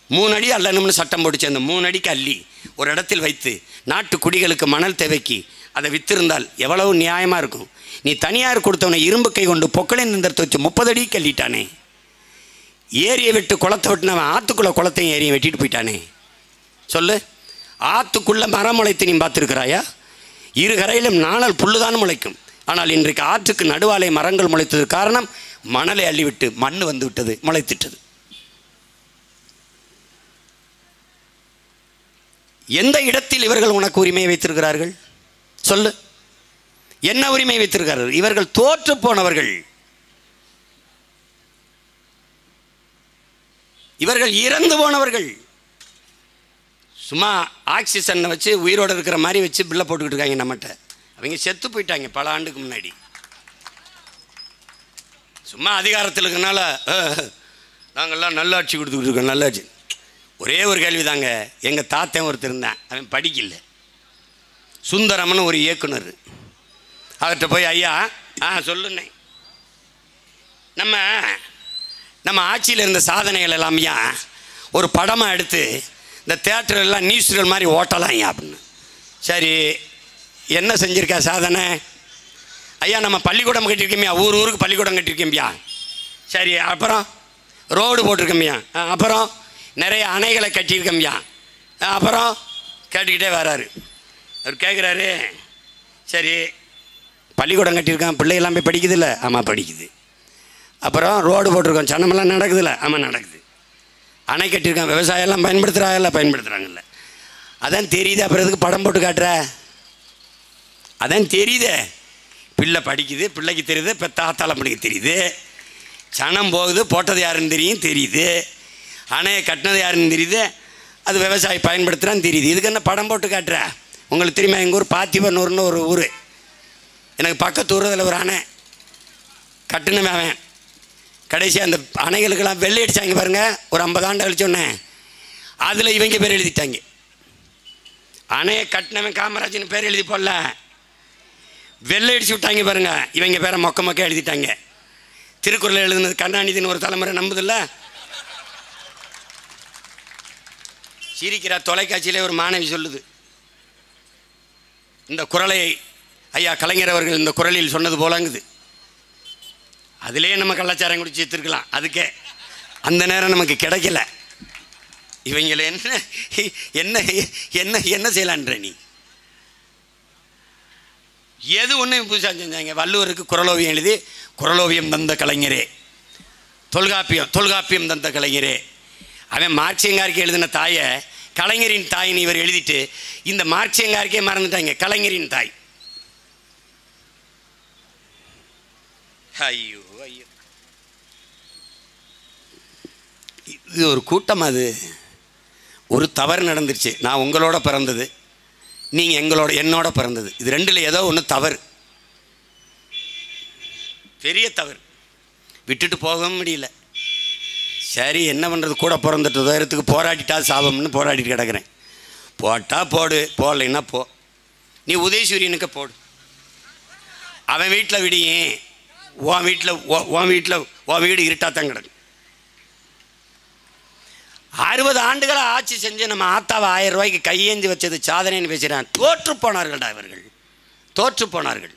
3 அடி அல்லணும்னு சட்டம் போட்டுச்சு. அந்த 3 அடிக்கு அள்ளி ஒரு இடத்தில் வைத்து நாட்டு குடிகளுக்கு மணல் தேவைக்கு அதை வித்திருந்தால் எவ்வளவு நியாயமாக இருக்கும். நீ தனியார் கொடுத்தவனை இரும்பு கை கொண்டு பொக்களின் நின்றத்தை வச்சு 30 அடிக்கு அள்ளிட்டானே. ஏரியை விட்டு குளத்தை வெட்டினவன் ஆற்றுக்குள்ளே குளத்தையும் ஏரியை வெட்டிட்டு போயிட்டானே. சொல்லு, ஆற்றுக்குள்ளே மரம் முளைத்து நீ பார்த்துருக்கிறாயா? இரு கரையிலும் நாணல் புல்லுதான் முளைக்கும். ஆனால் இன்றைக்கு ஆற்றுக்கு நடுவாலே மரங்கள் முளைத்தது காரணம் மணலை அள்ளிவிட்டு மண் வந்து விட்டது, முளைத்திட்டது. எந்த இடத்தில் இவர்கள் உனக்கு உரிமையை வைத்திருக்கிறார்கள்? சொல்லு, என்ன உரிமை வைத்திருக்கிறார்கள்? இவர்கள் தோற்று போனவர்கள், இவர்கள் இறந்து போனவர்கள். சும்மா ஆக்சிஜனை வச்சு உயிரோடு இருக்கிற மாதிரி வச்சு பில்லை போட்டுக்கிட்டு இருக்காங்க நம்மகிட்ட. அவங்க செத்து போயிட்டாங்க பல ஆண்டுக்கு முன்னாடி. சும்மா அதிகாரத்தில் இருக்கனால நாங்கள்லாம் நல்லாட்சி கொடுத்துக்கிட்டு இருக்கோம். நல்லாட்சி. ஒரே ஒரு கேள்வி தாங்க. எங்கள் தாத்தன் ஒருத்தர் இருந்தான், அவன் படிக்கல. சுந்தரம்னு ஒரு இயக்குனர். அவர்கிட்ட போய், ஐயா சொல்லுண்ணே, நம்ம ஆட்சியில் இருந்த சாதனைகள் எல்லாமையா ஒரு படமாக எடுத்து இந்த தேட்டரெல்லாம் நியூஸ்கள் மாதிரி ஓட்டலாம் ஐயா அப்படின்னு. சரி, என்ன செஞ்சுருக்கா சாதனை? ஐயா நம்ம பள்ளிக்கூடம் கட்டியிருக்கோம்யா, ஊருக்கு பள்ளிக்கூடம் கட்டியிருக்கோம்யா. சரி, அப்புறம் ரோடு போட்டிருக்கோம்யா, அப்புறம் நிறைய அணைகளை கட்டியிருக்கோம்யா, அப்புறம் கேட்டுக்கிட்டே வராரு. அவர் கேட்குறாரு, சரி பள்ளிக்கூடம் கட்டியிருக்கான், பிள்ளைகள்லாம் போய் படிக்குதுல்ல? ஆமாம் படிக்குது. அப்புறம் ரோடு போட்டிருக்கோம், சனமெல்லாம் நடக்குதுல்ல? ஆமாம் நடக்குது. அணை கட்டியிருக்கான், விவசாயம்லாம் பயன்படுத்துகிறாங்கல்ல? பயன்படுத்துகிறாங்கல்ல. அதான் தெரியுது. அப்புறம் எதுக்கு படம் போட்டு காட்டுற? அதான் தெரியுதே, பிள்ளை படிக்குது, பிள்ளைக்கு தெரியுது, இப்போ தாத்தால பிள்ளைக்கு தெரியுது, சனம் போகுது, போட்டது யாருன்னு தெரியுது, அணையை கட்டினது யாருன்னு தெரியுது, அது விவசாயி பயன்படுத்துகிறான்னு தெரியுது. இதுக்கு என்ன படம் போட்டு காட்டுற? உங்களுக்கு தெரியுமா, எங்கள் ஊர் பாத்திபனூர்னு ஒரு ஊர், எனக்கு பக்கத்து ஊர். அதில் ஒரு அணை கட்டினவன் அவன். கடைசி அந்த அணைகளுக்கெல்லாம் வெள்ளை அடித்தாங்க பாருங்கள். ஒரு 50 ஆண்டு கழிச்சோன்னே அதில் இவங்க பேர் எழுதிட்டாங்க. அணையை கட்டினவன் காமராஜன் பேர் எழுதி போடல, வெள்ளை அடிச்சு விட்டாங்க பாருங்க. இவங்க பேரை மொக்க எழுதிட்டாங்க. திருக்குறள் எழுதுனது கருணாநிதினு ஒரு தலைமுறை நம்புதில்ல. சிரிக்கிற தொலைக்காட்சியிலே ஒரு மாணவி சொல்லுது, இந்த குறளை ஐயா கலைஞர் அவர்கள் இந்த குறளில் சொன்னது போலங்குது. அதிலே நம்ம கள்ளச்சாரம் குடிச்சு எடுத்துருக்கலாம். அதுக்கே அந்த நேரம் நமக்கு கிடைக்கல. இவங்களை என்ன என்ன என்ன செய்யலான்ற நீ? எது ஒன்று புதுசாக செஞ்சாங்க. வள்ளுவருக்கு குறளோவியம் எழுதி, குறளோவியம் தந்த கலைஞரே, தொல்காப்பியம் தந்த கலைஞரே. அவன் மார்க்சியங்காருக்கு எழுதின தாயை கலைஞரின் தாயின்னு இவர் எழுதிட்டு இந்த மார்க்சியங்காருக்கே மறந்துட்டாங்க, கலைஞரின் தாய். ஐயோ ஐயோ, இது ஒரு கூட்டம். அது ஒரு தவறு நடந்துருச்சு. நான் உங்களோட பிறந்தது, நீங்கள் என்னோட பிறந்தது. இது ரெண்டில் ஏதோ ஒன்று தவறு, பெரிய தவறு. விட்டுட்டு போகவும் முடியல. சரி என்ன பண்ணுறது, கூட பிறந்துட்டு உதயத்துக்கு போராடிட்டா சாபம்னு போராடிட்டு கிடக்கிறேன். போட்டால் போடு, போடலைன்னா போ. நீ உதயசூரியனுக்கு போடு. அவன் வீட்டில் விடியும், உன் வீடு இருட்டாத்தான் கிடக்கு. 60 ஆண்டுகளை ஆட்சி செஞ்சு நம்ம ஆத்தாவை 1000 ரூபாய்க்கு கையேந்தி வச்சது சாதனைன்னு பேசுகிறான். தோற்று போனார்கள்டா இவர்கள், தோற்று போனார்கள்.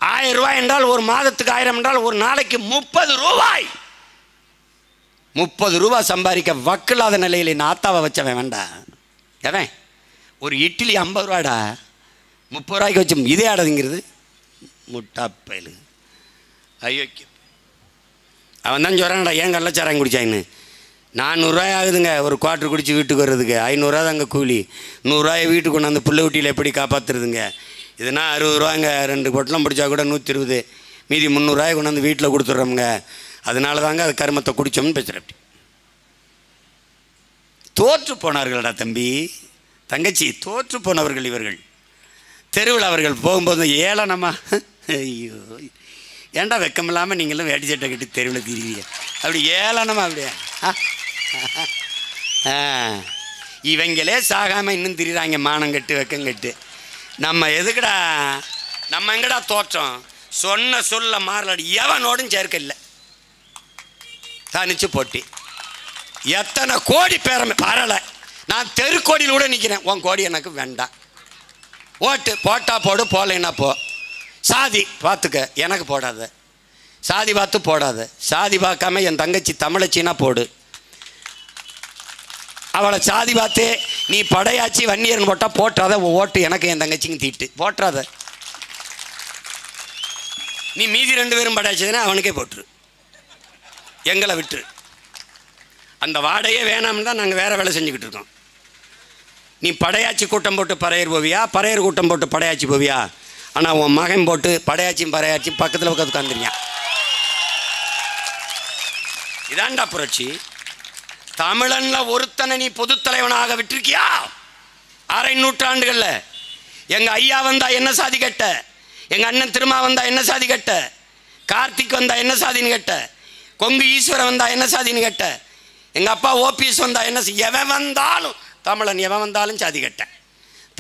1000 ரூபாய் என்றால் ஒரு மாதத்துக்கு 1000 என்றால் ஒரு நாளைக்கு 30 ரூபாய். 30 ரூபாய் சம்பாதிக்க வக்கில்லாத நிலையில் நான் ஆத்தாவை வச்சவன் வேண்டா. எவன் ஒரு இட்லி 50 ரூபாடா, 30 ரூபாய்க்கு வச்சு இதே ஆடாதுங்கிறது முட்டாப்பயலு. ஐயோ, அவன் தான் சொல்கிறான்டா ஏன் கள்ளச்சாராயம் குடிச்சாயின்னு. 400 ரூபாய் ஆகுதுங்க ஒரு குவார்ட்ரு குடிச்சு வீட்டுக்கு வர்றதுக்கு. 500 ரூபா தாங்க கூலி. 100 ரூபாயை வீட்டுக்கு கொண்டு அந்த புள்ள ஊட்டியில் எப்படி காப்பாற்றுறதுங்க? இதுனா 60 ரூபாங்க. 2 பொட்டலம் பிடிச்சா கூட 120, மீதி 300 ரூபாய் கொண்டு வந்து வீட்டில் கொடுத்துட்றோமுங்க. அதனால தாங்க அது கருமத்தை குடித்தோம்னு பேசுகிறேன். தோற்று போனார்கள்டா தம்பி தங்கச்சி, தோற்று போனவர்கள் இவர்கள். தெருவில் அவர்கள் போகும்போது ஏளனமா, ஐயோ ஏன்டா வெக்கமில்லாமல் நீங்களும் வேட்டி சட்டை கட்டி தெருவில் திரிவீங்க அப்படி ஏளனமா அப்படியே. இவங்களே சாகாமல் இன்னும் திரிகிறாங்க மானம் கட்டு வெக்கம் கட்டு. நம்ம எதுக்குடா, நம்ம எங்கடா தோற்றம்? சொன்ன சொல்ல மாறலடி, எவனோடும் சேர்க்க இல்லை, தனிச்சு போட்டி. எத்தனை கோடி பேரமை பரலை, நான் தெருக்கோடியில் கூட நிற்கிறேன். உன் கோடி எனக்கு வேண்டாம். ஓட்டு போட்டா போடு, போகலைன்னா போ. சாதி பார்த்துக்க, எனக்கு போடாத. சாதி பார்த்து போடாத. சாதி பார்க்காம என் தங்கச்சி தமிழச்சின்னா போடு. அவளை சாதி பார்த்து நீ படையாச்சி வன்னியர்னு போட்டால் போட்டாத. ஓட்டு எனக்கு என் தங்கச்சிங்க தீட்டு போட்டுறாத. நீ மீதி 2 பேரும் படையாச்சுன்னா அவனுக்கே போட்டுரு, எங்களை விட்டுரு. அந்த வாடையே வேணாம்னு தான் நாங்கள் வேறு வேலை செஞ்சுக்கிட்டு இருக்கோம். நீ படையாச்சி கூட்டம் போட்டு பறையர் போவியா, பறையர் கூட்டம் போட்டு படையாச்சி போவியா? ஆனால் உன் மகன் போட்டு படையாச்சியும் பறையாச்சியும் பக்கத்தில் பக்கத்து உட்காந்துருங்க. இதாண்டா புரட்சி. தமிழன்ல ஒருத்தனை நீ பொதுத் தலைவனாக விட்டுருக்கியா? 1/2 நூற்றாண்டுகளில் எங்கள் ஐயா வந்தா என்ன சாதி கட்ட, எங்கள் அண்ணன் திருமா வந்தா என்ன சாதி கட்ட, கார்த்திக் வந்தா என்ன சாதின்னு கட்ட, கொங்கு ஈஸ்வரன் வந்தா என்ன சாதின்னு கட்ட, எங்கள் அப்பா ஓபிஎஸ் வந்தா என்ன, எவன் வந்தாலும் தமிழன், எவன் வந்தாலும் சாதி கட்ட.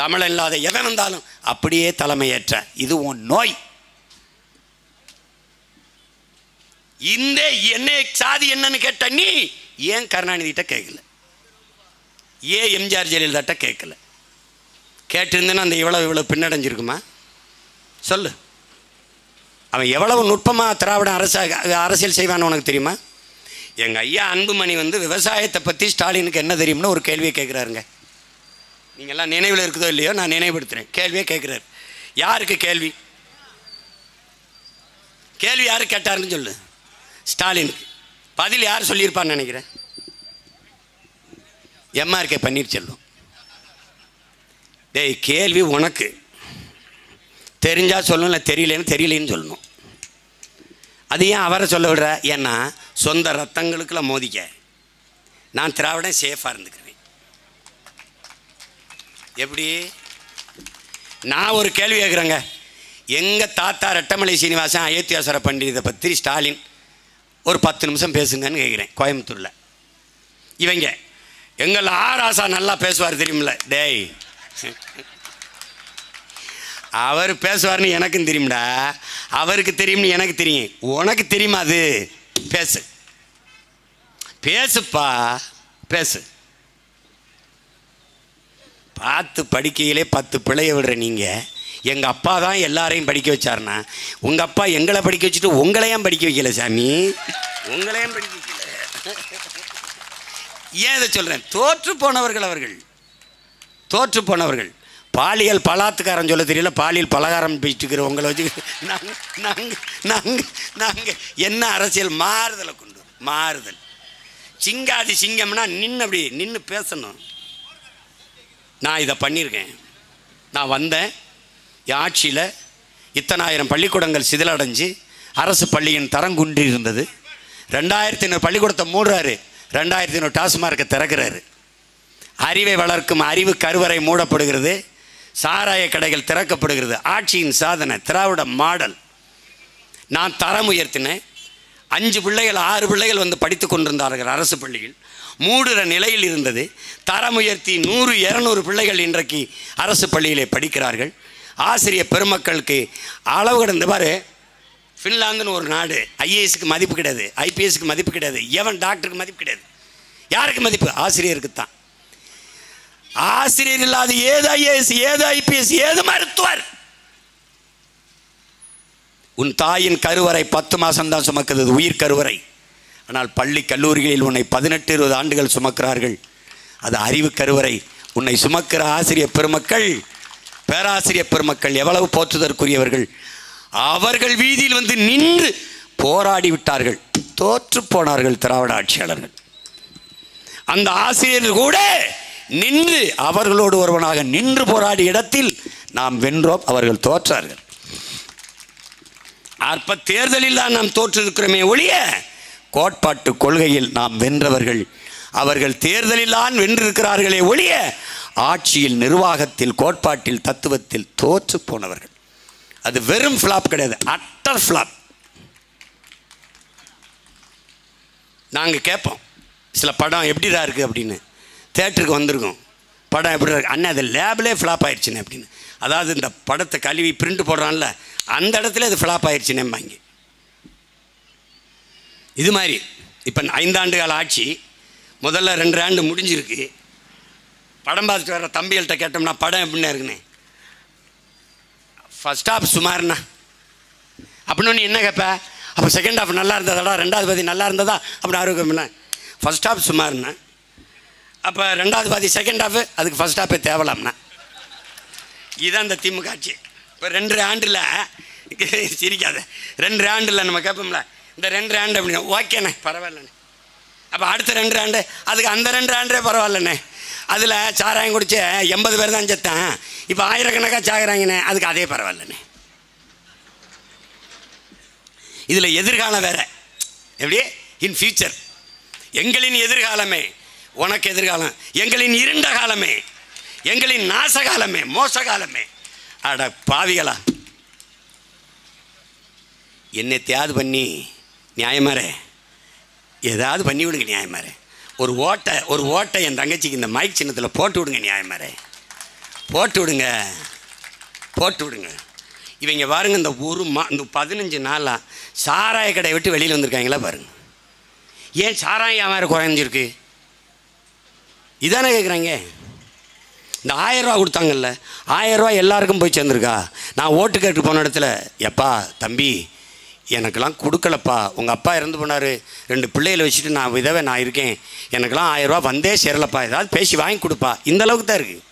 தமிழன் இல்லாத எவன் வந்தாலும் அப்படியே தலைமையேற்ற. இது உன் நோய். இந்த என்ன சாதி என்னன்னு கேட்ட நீ ஏன் கருணாநிதிட்ட கேட்கல, ஏன் எம்ஜிஆர் ஜெயலலிதாட்ட கேட்கல? கேட்டிருந்தேன்னா அந்த இவ்வளவு பின்னடைஞ்சிருக்குமா சொல்லு. அவன் எவ்வளவு நுட்பமாக திராவிட அரசியல் செய்வான்னு உனக்கு தெரியுமா? எங்கள் ஐயா அன்புமணி விவசாயத்தை பற்றி ஸ்டாலினுக்கு என்ன தெரியும்னு ஒரு கேள்வியை கேட்குறாருங்க. நீங்கள்லாம் நினைவில் இருக்குதோ இல்லையோ, நான் நினைவுபடுத்துகிறேன். கேள்வியே கேட்குறாரு. யாருக்கு கேள்வி? கேள்வி யாரு கேட்டாருன்னு சொல்லு. ஸ்டாலினுக்கு. பதில் யார் சொல்லியிருப்பான்னு நினைக்கிறேன்? எம்ஆர்கே பன்னீர்செல்வம். டேய், கேள்வி உனக்கு தெரிஞ்சா சொல்லணும், இல்லை தெரியலன்னு சொல்லணும். அது ஏன் அவரை சொல்ல விடுற? ஏன்னா சொந்த ரத்தங்களுக்குள்ள மோதிக்க. நான் திராவிடம் சேஃபாக இருந்துக்கிறேன். எப்படி? நான் ஒரு கேள்வி கேட்குறேங்க. எங்கள் தாத்தா ரெட்டமலை சீனிவாசன் அயோத்தியாசர பண்டிதை பற்றி ஸ்டாலின் ஒரு 10 நிமிஷம் பேசுங்கன்னு கேட்குறேன் கோயம்புத்தூரில். இவங்க எங்கள் ஆராசா நல்லா பேசுவார் தெரியுமில்ல. டேய், அவர் பேசுவார்னு எனக்கும் தெரியும்டா, அவருக்கு தெரியும்னு எனக்கு தெரியும். உனக்கு தெரியுமா? அது பேசு, பேசுப்பா, பேசு. பார்த்து படிக்கையிலே 10 பிள்ளைய விடுற நீங்கள், எங்கள் அப்பா தான் எல்லாரையும் படிக்க வச்சாருன்னா, உங்கள் அப்பா எங்களை படிக்க வச்சுட்டு உங்களையும் படிக்க வைக்கல சாமி, உங்களையும் படிக்க வைக்கல. ஏன் இதை சொல்கிறேன்? தோற்று போனவர்கள் அவர்கள், தோற்று போனவர்கள். பாலியல் பலாத்துக்காரன் சொல்ல தெரியல, பாலியல் பலகாரம் பேசிட்டுக்கிற உங்களை வச்சு நாங்கள் என்ன அரசியல் மாறுதலை கொண்டு மாறுதல். சிங்காதி சிங்கம்னா அப்படி நின்று பேசணும். நான் இதை பண்ணியிருக்கேன். நான் வந்தேன், என் ஆட்சியில் இத்தனை ஆயிரம் பள்ளிக்கூடங்கள் சிதிலடைஞ்சு அரசு பள்ளியின் தரம் குன்றி இருந்தது. 2500 பள்ளிக்கூடத்தை மூடுறாரு, 2500 டாஸ்மார்க்கை திறக்கிறாரு. அறிவை வளர்க்கும் அறிவு கருவறை மூடப்படுகிறது, சாராய கடைகள் திறக்கப்படுகிறது. ஆட்சியின் சாதனை திராவிட மாடல். நான் தரம் உயர்த்தினேன். 5 பிள்ளைகள் 6 பிள்ளைகள் படித்து கொண்டிருந்தார்கள் அரசு பள்ளியில். மூடுற நிலையில் இருந்தது. தரம் உயர்த்தி 100 200 பிள்ளைகள் இன்றைக்கு அரசு பள்ளியிலே படிக்கிறார்கள். ஆசிரியர் பெருமக்களுக்கு அளவு கடந்த பாரு. ஃபின்லாந்துன்னு ஒரு நாடு, ஐஏஎஸ்க்கு மதிப்பு கிடையாது, ஐபிஎஸ்க்கு மதிப்பு கிடையாது, எவன் டாக்டருக்கு மதிப்பு கிடையாது. யாருக்கு மதிப்பு? ஆசிரியருக்கு தான். ஆசிரியர் இல்லாத ஏது ஐஏஎஸ், ஏது ஐபிஎஸ், ஏது மருத்துவர்? உன் தாயின் கருவறை 10 மாதம்தான் சுமக்குது, உயிர் கருவறை. ஆனால் பள்ளி கல்லூரிகளில் உன்னை 18-20 ஆண்டுகள் சுமக்கிறார்கள். அது அறிவு கருவறை. உன்னை சுமக்கிற ஆசிரியர் பெருமக்கள், பேராசிரியர் பெருமக்கள் எவ்வளவு போற்றுதற்குரியவர்கள். அவர்கள் வீதியில் வந்து நின்று போராடி விட்டார்கள், தோற்று போனார்கள் திராவிட ஆட்சியாளர்கள். அந்த ஆசிரியர்கள் கூட நின்று அவர்களோடு ஒருவனாக நின்று போராடிய இடத்தில் நாம் வென்றோம், அவர்கள் தோற்றார்கள். அற்ப தேர்தலில் தான் நாம் தோற்றிருக்கிறோமே ஒழிய கோட்பாட்டு கொள்கையில் நாம் வென்றவர்கள். அவர்கள் தேர்தலில் தான் வென்றிருக்கிறார்களே ஒழிய ஆட்சியில், நிர்வாகத்தில், கோட்பாட்டில், தத்துவத்தில் தோற்று போனவர்கள். அது வெறும் ஃப்ளாப் கிடையாது, அட்டர் ஃப்ளாப். நாங்கள் கேட்போம், சில படம் எப்படிடா இருக்குது அப்படின்னு. தேட்டருக்கு வந்திருக்கோம், படம் எப்படி இருக்கு அண்ணன், அது லேபிலே ஃப்ளாப் ஆயிடுச்சுன்னு அப்படின்னு. அதாவது இந்த படத்தை கழுவி பிரிண்ட் போடுறான்ல, அந்த இடத்துல அது ஃப்ளாப் ஆயிடுச்சுன்னேம்பாங்க. இது மாதிரி இப்போ 5 ஆண்டு கால ஆட்சி, முதல்ல 2 ஆண்டு முடிஞ்சிருக்கு. படம் பார்த்துட்டு வர தம்பிகள்கிட்ட கேட்டோம்னா படம் எப்படின்னா இருக்குண்ணே, ஃபர்ஸ்ட் ஹாஃப் சுமார்ண்ணா அப்படின்னு என்ன கேட்ப. அப்போ செகண்ட் ஹாஃப் நல்லா இருந்ததாடா, 2வது பாதி நல்லா இருந்ததா அப்படின்னு ஆரோக்கியம்னா. ஃபர்ஸ்ட் ஹாஃப் சுமார்ண்ணா, அப்போ 2வது பாதி செகண்ட் ஹாஃபு, அதுக்கு ஃபர்ஸ்ட் ஹாஃபே தேவலாம்ண்ணா. இதுதான் இந்த திமுக ஆட்சி. இப்போ 2 ஆண்டில் சிரிக்காத, 2 ஆண்டில் நம்ம கேட்போம்ல, இந்த 2 ஆண்டு அப்படின்னா ஓகேண்ணே பரவாயில்லண்ணே. அப்போ அடுத்த 2 ஆண்டு, அதுக்கு அந்த 2 ஆண்டே பரவாயில்லண்ணே. அதில் சாராயம் குடிச்ச 80 பேர் தான் செத்தான், இப்போ ஆயிரக்கணக்காக சாகுறாங்கண்ணே, அதுக்கு அதே பரவாயில்லண்ணே. இதில் எதிர்காலம் வேற. எப்படி? இன் ஃபியூச்சர், எங்களின் எதிர்காலமே உனக்கு எதிர்காலம், எங்களின் இருண்ட காலமே, எங்களின் நாசகாலமே, மோசகாலமே. அட பாவிகளா, என்னை தியாது பண்ணி நியாயமாரே, ஏதாவது பண்ணி விடுங்க நியாயமாரே. ஒரு ஓட்டை என் தங்கச்சிக்கு இந்த மைக் சின்னத்தில் போட்டு விடுங்க நியாயமாரே, போட்டு விடுங்க. இவங்க பாருங்க, இந்த இந்த 15 நாளாக சாராய கடையை விட்டு வெளியில் வந்திருக்காங்களா பாருங்க. ஏன் சாராயம் வியாபாரம் குறைஞ்சிருக்கு? இதானே கேட்குறாங்க. இந்த 1000 ரூபா கொடுத்தாங்கல்ல, 1000 ரூபா எல்லாருக்கும் போய் சேர்ந்துருக்கா? நான் ஓட்டு கேட்டு போன இடத்துல, எப்பா தம்பி எனக்கெல்லாம் கொடுக்கலப்பா, உங்கள் அப்பா இறந்து போனார், 2 பிள்ளைகளை வச்சுட்டு நான் விதவை நான் இருக்கேன், எனக்கெல்லாம் 1000 ரூபா வந்தே சேரலப்பா, ஏதாவது பேசி வாங்கி கொடுப்பா, இந்த அளவுக்கு தான் இருக்குது.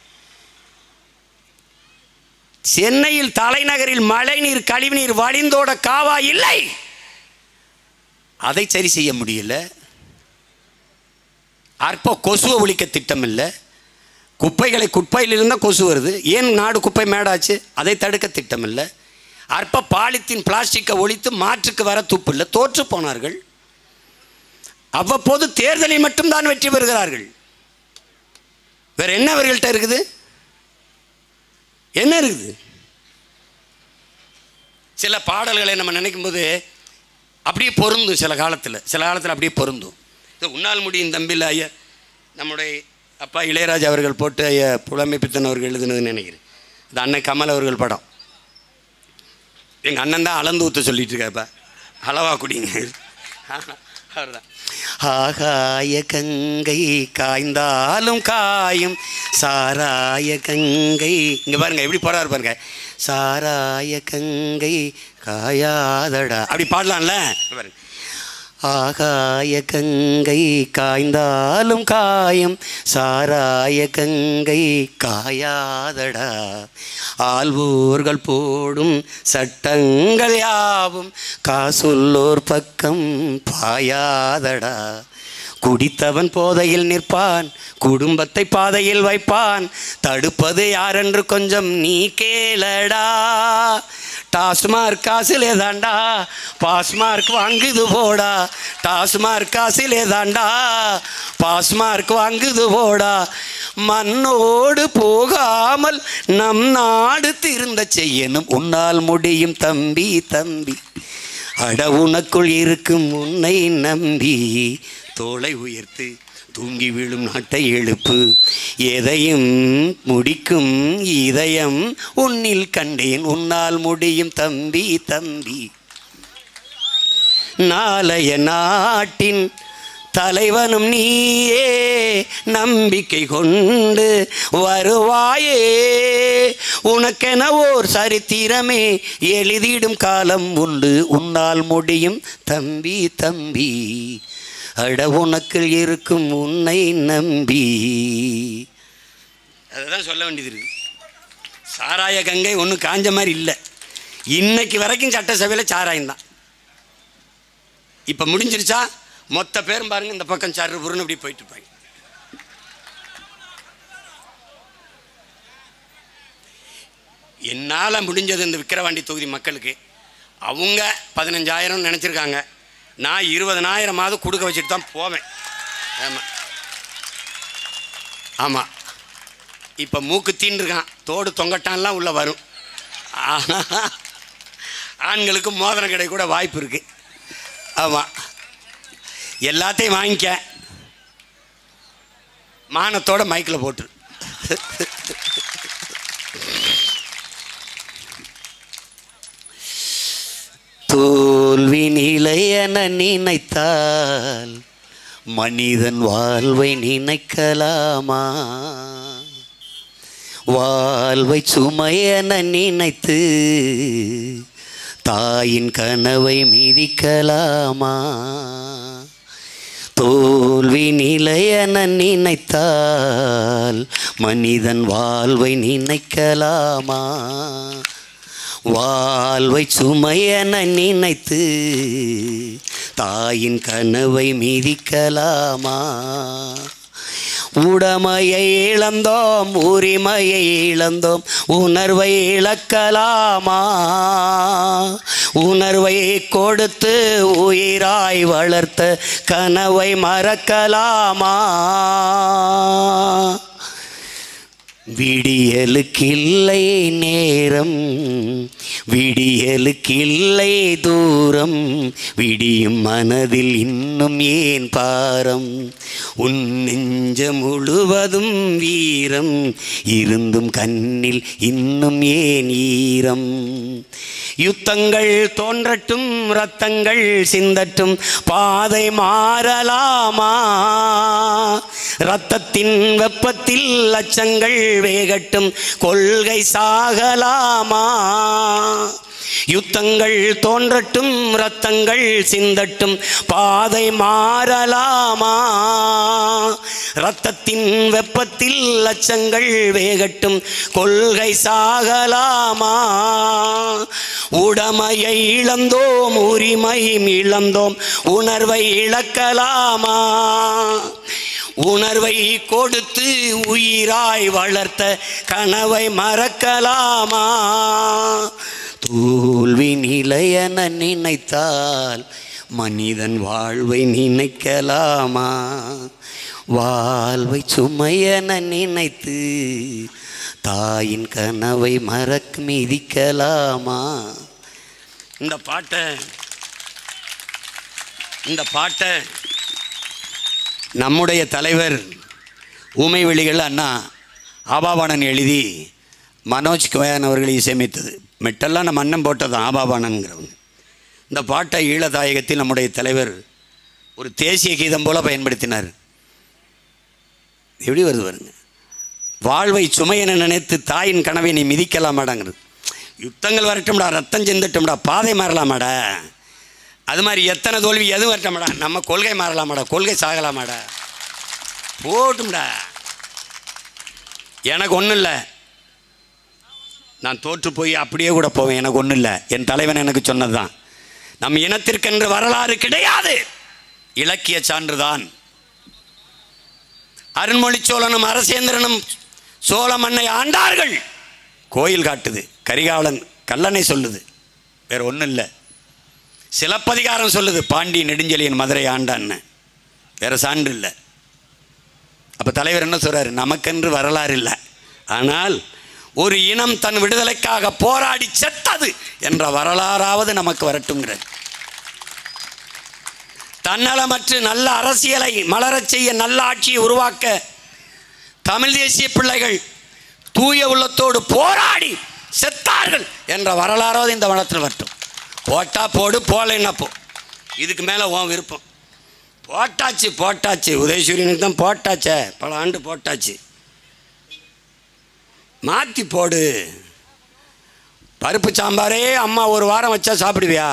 சென்னையில் தலைநகரில் மழைநீர் கழிவுநீர் வழிந்தோட காவா இல்லை, அதை சரி செய்ய முடியல. அற்ப கொசுவை ஒழிக்க திட்டம் இல்லை. குப்பையில் இருந்தால் கொசு வருது, ஏன் நாடு குப்பை மேடாச்சு, அதை தடுக்க திட்டம் இல்லை. அற்ப பாலித்தீன் பிளாஸ்டிக்கை ஒழித்து மாற்றுக்கு வர துப்பு இல்லை, தோற்று போனார்கள். அவ்வப்போது தேர்தலில் மட்டும்தான் வெற்றி பெறுகிறார்கள். வேற என்ன அவர்கள்ட்ட இருக்குது? என்ன இருக்குது? சில பாடல்களை நம்ம நினைக்கும் போது அப்படியே பொருந்தும், சில காலத்தில் அப்படியே பொருந்தும். உன்னால் முடியும் தம்பியில் ஐயா நம்முடைய அப்பா இளையராஜா அவர்கள் போட்டு ஐயா புலமை பித்தன் அவர்கள் எழுதுனதுன்னு நினைக்கிறேன். இது அண்ணன் கமல் அவர்கள் படம். எங்கள் அண்ணன் தான் அளந்து ஊற்ற சொல்லிட்டு இருக்காப்பா, அளவா குடிங்க. அவர் தான். ஆகாய கங்கை காய்ந்தாலும் காயும் சாராய கங்கை. இங்கே பாருங்க எப்படி போறாரு பாருங்க, சாராய கங்கை காயாதடா, அப்படி பாடலாம்ல பாருங்க. ஆகாய கங்கை காய்ந்தாலும் காயம் சாராய கங்கை காயாதடா, ஆள்வோர்கள் போடும் சட்டங்கள் யாவும் காசுள்ளோர் பக்கம் பாயாதடா, குடித்தவன் போதையில் நிற்பான், குடும்பத்தை பாதையில் வைப்பான், தடுப்பது யாரென்று கொஞ்சம் நீ கேளடா, டாஸ்மார்க் காசிலே தாண்டா பாஸ்மார்க் வாங்குது போடா, டாஸ்மார்க் காசிலே தாண்டா பாஸ்மார்க் வாங்குது போடா, மண்ணோடு போகாமல் நம் நாடு திருந்த செய்யணும், உன்னால் முடியும் தம்பி தம்பி. அட உனக்குள் இருக்கும் உன்னை நம்பி தோளை உயர்த்து தூங்கி விழும் நாட்டை எழுப்பு எதையும் முடிக்கும் இதயம் உன்னில் கண்டேன் உன்னால் முடியும் தம்பி தம்பி நாளைய நாட்டின் தலைவனும் நீயே நம்பிக்கை கொண்டு வருவாயே உனக்கென ஓர் சரித்திரமே எழுதிடும் காலம் உண்டு உன்னால் முடியும் தம்பி தம்பி அட உனக்குள் இருக்கும் உன்னை நம்பி. அதுதான் சொல்ல வேண்டியது இருக்கு. சாராய கங்கை ஒன்றும் காஞ்ச மாதிரி இல்லை. இன்னைக்கு வரைக்கும் சட்டசபையில் சாராயம்தான். இப்போ முடிஞ்சிருச்சா? மொத்த பேரும் பாருங்க இந்த பக்கம் சாரு புருன்னு இப்படி போயிட்டு இருப்பாங்க. என்னால் முடிஞ்சது இந்த விக்கிரவாண்டி தொகுதி மக்களுக்கு அவங்க 15,000 நினச்சிருக்காங்க. நான் 20,000 கொடுக்க வச்சுட்டு தான் போவேன். ஆமாம் ஆமாம். இப்போ மூக்கு தீண்டிருக்கான், தோடு தொங்கட்டான்லாம் உள்ளே வரும். ஆண்களுக்கு மோதிரம் கடை கூட வாய்ப்பு இருக்குது. ஆமாம், எல்லாத்தையும் வாங்கிக்க, மானத்தோட மைக்கில் போட்டு. தோல்வி நிலையென நினைத்தால் மனிதன் வாழ்வை நினைக்கலாமா? வாழ்வை சுமையென நினைத்து தாயின் கனவை மிதிக்கலாமா? தோல்வி நிலையென நினைத்தால் மனிதன் வாழ்வை நினைக்கலாமா? வாழ்வை சுமையென நினைத்து தாயின் கனவை மிதிக்கலாமா? உடமையை இழந்தோம், உரிமையை இழந்தோம், உணர்வை இழக்கலாமா? உணர்வை கொடுத்து உயிராய் வளர்த்த கனவை மறக்கலாமா? விடியலுக்கில்லை நேரம், விடியலுக்கில்லை தூரம், விடியும் மனதில் இன்னும் ஏன் பாரம்? உன் நெஞ்சம் முழுவதும் வீரம் இருந்தும் கண்ணில் இன்னும் ஏன் ஈரம்? யுத்தங்கள் தோன்றட்டும், இரத்தங்கள் சிந்தட்டும், பாதை மாறலாமா? இரத்தத்தின் வெப்பத்தில் லட்சங்கள் வேகட்டும், கொள்கை சாகலாமா? யுத்தங்கள் தோன்றட்டும், இரத்தங்கள் சிந்தட்டும், பாதை மாறலாமா? இரத்தத்தின் வெப்பத்தில் லட்சங்கள் வேகட்டும், கொள்கை சாகலாமா? உடமையை இழந்தோம், உரிமையும் இழந்தோம், உணர்வை இழக்கலாமா? உணர்வை கொடுத்து உயிராய் வளர்த்த கனவை மறக்கலாமா? தோல்வி நிலையென நினைத்தால் மனிதன் வாழ்வை நினைக்கலாமா? வாழ்வை சுமையென நினைத்து தாயின் கனவை மிதிக்கலாமா? இந்த பாட்டை நம்முடைய தலைவர் ஊமைவெளிகள் அண்ணா ஆபாபாணன் எழுதி மனோஜ் கோயன் அவர்கள் இசையமைத்தது. மெட்டெல்லாம் நம்ம அண்ணன் போட்டதான் ஆபாபாணன்கிறவங்க. இந்த பாட்டை ஈழதாயகத்தில் நம்முடைய தலைவர் ஒரு தேசிய கீதம் போல பயன்படுத்தினார். எப்படி வருது பாருங்க. வாழ்வை சுமையென நினைத்து தாயின் கனவை நீ மிதிக்கலாமாடாங்கிறது. யுத்தங்கள் வரட்டும்டா, ரத்தம் சிந்தட்டும்டா, பாதை மாறலாமாடா, அது மாதிரி எத்தனை தோல்வி எதுவும் வரட்டமாடா, நம்ம கொள்கை மாறலாமாடா, கொள்கை சாகலாமாடா, போட்டும்டா. எனக்கு ஒன்றும் இல்லை, நான் தோற்று போய் அப்படியே கூட போவேன், எனக்கு ஒன்றும் இல்லை. என் தலைவன் எனக்கு சொன்னது தான். நம் இனத்திற்கென்று வரலாறு கிடையாது, இலக்கிய சான்றுதான். அருண்மொழி சோழனும் அரசேந்திரனும் சோழ மண்ணை ஆண்டார்கள், கோயில் காட்டுது, கரிகாலன் கல்லணை சொல்லுது, வேற ஒன்றும் இல்லை. சிலப்பதிகாரம் சொல்லுது பாண்டி நெடுஞ்செழியன் மதுரை ஆண்டான்னு, வேற சான்று இல்லை. அப்போ தலைவர் என்ன சொல்றாரு? நமக்கென்று வரலாறு இல்லை, ஆனால் ஒரு இனம் தன் விடுதலைக்காக போராடி செத்தது என்ற வரலாறாவது நமக்கு வரட்டுங்கிறார். தன்னலமற்று நல்ல அரசியலை மலரச் செய்ய நல்ல ஆட்சியை உருவாக்க தமிழ் தேசிய பிள்ளைகள் தூய உள்ளத்தோடு போராடி செத்தார்கள் என்ற வரலாறாவது இந்த வனத்தில் வரட்டும். போட்டா போடு, போலைன்னா போ, இதுக்கு மேலே உன் விருப்பம். போட்டாச்சு உதயசூரியனுக்கு தான் போட்டாச்சே, பல ஆண்டு போட்டாச்சு, மாற்றி போடு. பருப்பு சாம்பாரே அம்மா ஒரு வாரம் வச்சா சாப்பிடுவியா?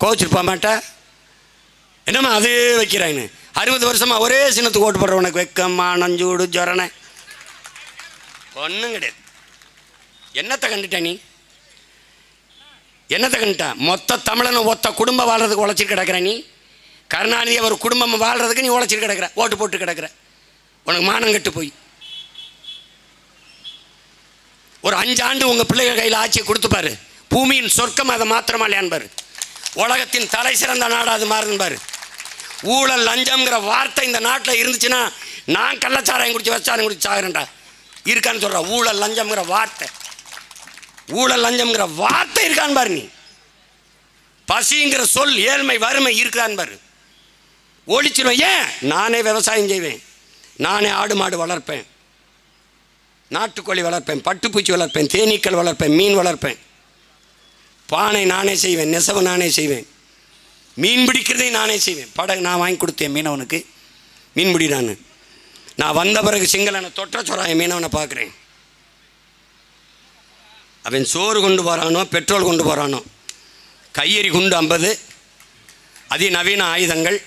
கோச்சிட்டு போக மாட்டேன். என்னம்மா அது வைக்கிறாங்கன்னு 60 வருஷமாக ஒரே சின்னத்துக்கு ஓட்டு போடுற உனக்கு வெக்கம்மா நஞ்சூடு ஜொரணை ஒன்றும் கிடையாது. என்னத்தை கண்டுட்ட நீ? என்னத்தை கண்டுட்ட? மொத்த தமிழனை ஒத்த குடும்பம் வாழ்றதுக்கு உழைச்சிட்டு கிடக்கிற நீ. கருணாநிதி ஒரு குடும்பம் வாழ்றதுக்கு நீ உழைச்சிட்டு கிடக்கிற, ஓட்டு போட்டு கிடக்கிற. உனக்கு மானம் கட்டு போய் ஒரு 5 ஆண்டு உங்கள் பிள்ளைகள் கையில் ஆட்சியை கொடுத்துப்பாரு. பூமியின் சொர்க்கம் அதை மாத்திரமா இல்லையான்பாரு. உலகத்தின் தலை சிறந்த நாடு அது மாறுபாரு. ஊழல் லஞ்சம்ங்கிற வார்த்தை இந்த நாட்டில் இருந்துச்சுன்னா நான் கள்ளச்சாராயம் குடிச்சு வச்சாரம் குடிச்சு சாகிறேன்டா இருக்கான்னு சொல்கிற. ஊழல் லஞ்சம்ங்கிற வார்த்தை இருக்கான்னு பாரு. நீ பசிங்கிற சொல், ஏழ்மை வறுமை இருக்கான்னு பாரு. ஒழிச்சிருவேன். ஏன்? நானே விவசாயம் செய்வேன், நானே ஆடு மாடு வளர்ப்பேன், நாட்டுக்கோழி வளர்ப்பேன், பட்டுப்பூச்சி வளர்ப்பேன், தேனீக்கள் வளர்ப்பேன், மீன் வளர்ப்பேன், பானை நானே செய்வேன், நெசவு நானே செய்வேன், மீன் பிடிக்கிறதை நானே செய்வேன். படகு நான் வாங்கி கொடுத்தேன் மீனவனுக்கு, மீன்பிடி. நான் வந்த பிறகு சிங்களனை தொற்ற சொராய மீனவனை பார்க்குறேன். அவன் சோறு கொண்டு போகிறானோ பெட்ரோல் கொண்டு போகிறானோ, கையெறி குண்டு 50, அதிநவீன ஆயுதங்கள்,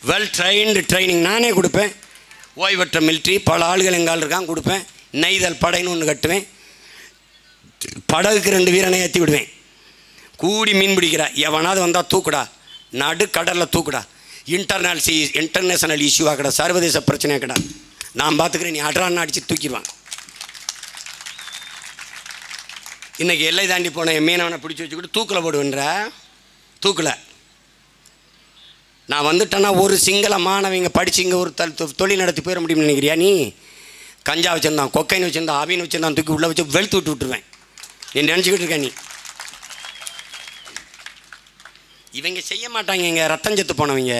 வெல் ட்ரைனிங் நானே கொடுப்பேன். ஓய்வற்ற மிலிட்ரி பல ஆளுகள் எங்கால் இருக்கான் கொடுப்பேன். நெய்தல் படைன்னு ஒன்று கட்டுவேன். படகுக்கு 2 வீரனை ஏற்றி விடுவேன். கூடி மீன் பிடிக்கிறா, எவனாவது வந்தால் தூக்குடா, நடுக்கடலில் தூக்குடா. இன்டர்நேஷனல் இஷ்யூவாக கடா, சர்வதேச பிரச்சனையாக கடா, நான் பார்த்துக்கிறேன், நீ அட்ரான்னு அடித்து தூக்கிடுவான். இன்றைக்கி எல்லை தாண்டி போன என் மீனவனை பிடிச்சி வச்சுக்கிட்டு தூக்கில் போடுவேன்ற. தூக்கில் நான் வந்துட்டேன்னா ஒரு சிங்கள மாணவங்க படித்து இங்கே ஒரு தொழில் நடத்தி போயிட முடியும்னு நினைக்கிறியா நீ? கஞ்சா வச்சுருந்தான், கொக்கைன்னு வச்சுருந்தான், அவின்னு வச்சுருந்தான், தூக்கி உள்ளே வச்சு வெளுத்து விட்டுருவேன். நீ நினச்சிக்கிட்டு இருக்க. நீ இவங்க செய்ய மாட்டாங்க. இங்கே ரத்தம் செத்து போனவங்க.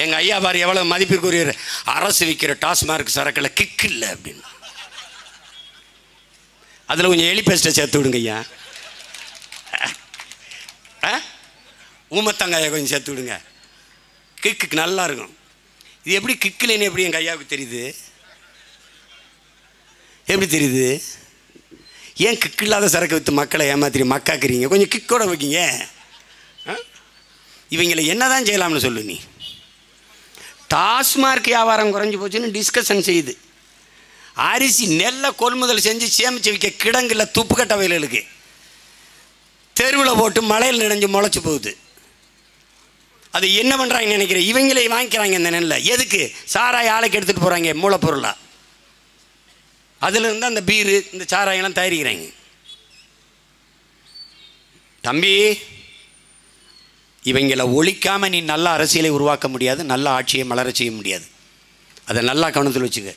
எங்கள் ஐயா பாரு எவ்வளோ மதிப்பிற்குரிய அரசு விற்கிற டாஸ்மார்க் சரக்கில் கிக் இல்லை அப்படின்னு. அதில் கொஞ்சம் எலி பேஸ்ட்டை சேர்த்து விடுங்க ஐயா. ஊமத்தங்காயை கொஞ்சம் சேர்த்து விடுங்க, கிக்கு நல்லா இருக்கும். இது எப்படி கிக்கில்னு எப்படி எங்கள் ஐயாவுக்கு தெரியுது? எப்படி தெரியுது? ஏன் கிக்கு இல்லாத சரக்கு விற்று மக்களை ஏமாத்திரி மக்காக்குறீங்க? கொஞ்சம் கிக்கோட வைக்கிங்க. இவங்களை என்ன தான் செய்யலாம்னு சொல்லு. நீ டாஸ்மார்க் வியாபாரம் குறைஞ்சி போச்சுன்னு டிஸ்கஷன் செய்யுது. அரிசி நெல்லை கொள்முதல் செஞ்சு சேமித்து வைக்க கிடங்குல துப்புக்கட்ட வயலுக்கு தெருவில் போட்டு மழையில் நினைஞ்சு முளைச்சி போகுது. அது என்ன பண்ணுறாங்க நினைக்கிறேன்? இவங்களே வாங்கிக்கிறாங்க இந்த நெல்லை. எதுக்கு? சாராய ஆலைக்கு எடுத்துகிட்டு போகிறாங்க மூலப்பொருளாக. அதிலிருந்து அந்த பீரு இந்த சாராயெல்லாம் தயாரிக்கிறாங்க. தம்பி, இவங்களை ஒழிக்காமல் நீ நல்ல அரசியலை உருவாக்க முடியாது, நல்ல ஆட்சியை மலர செய்ய முடியாது. அதை நல்லா கவனத்தில் வச்சுக்க.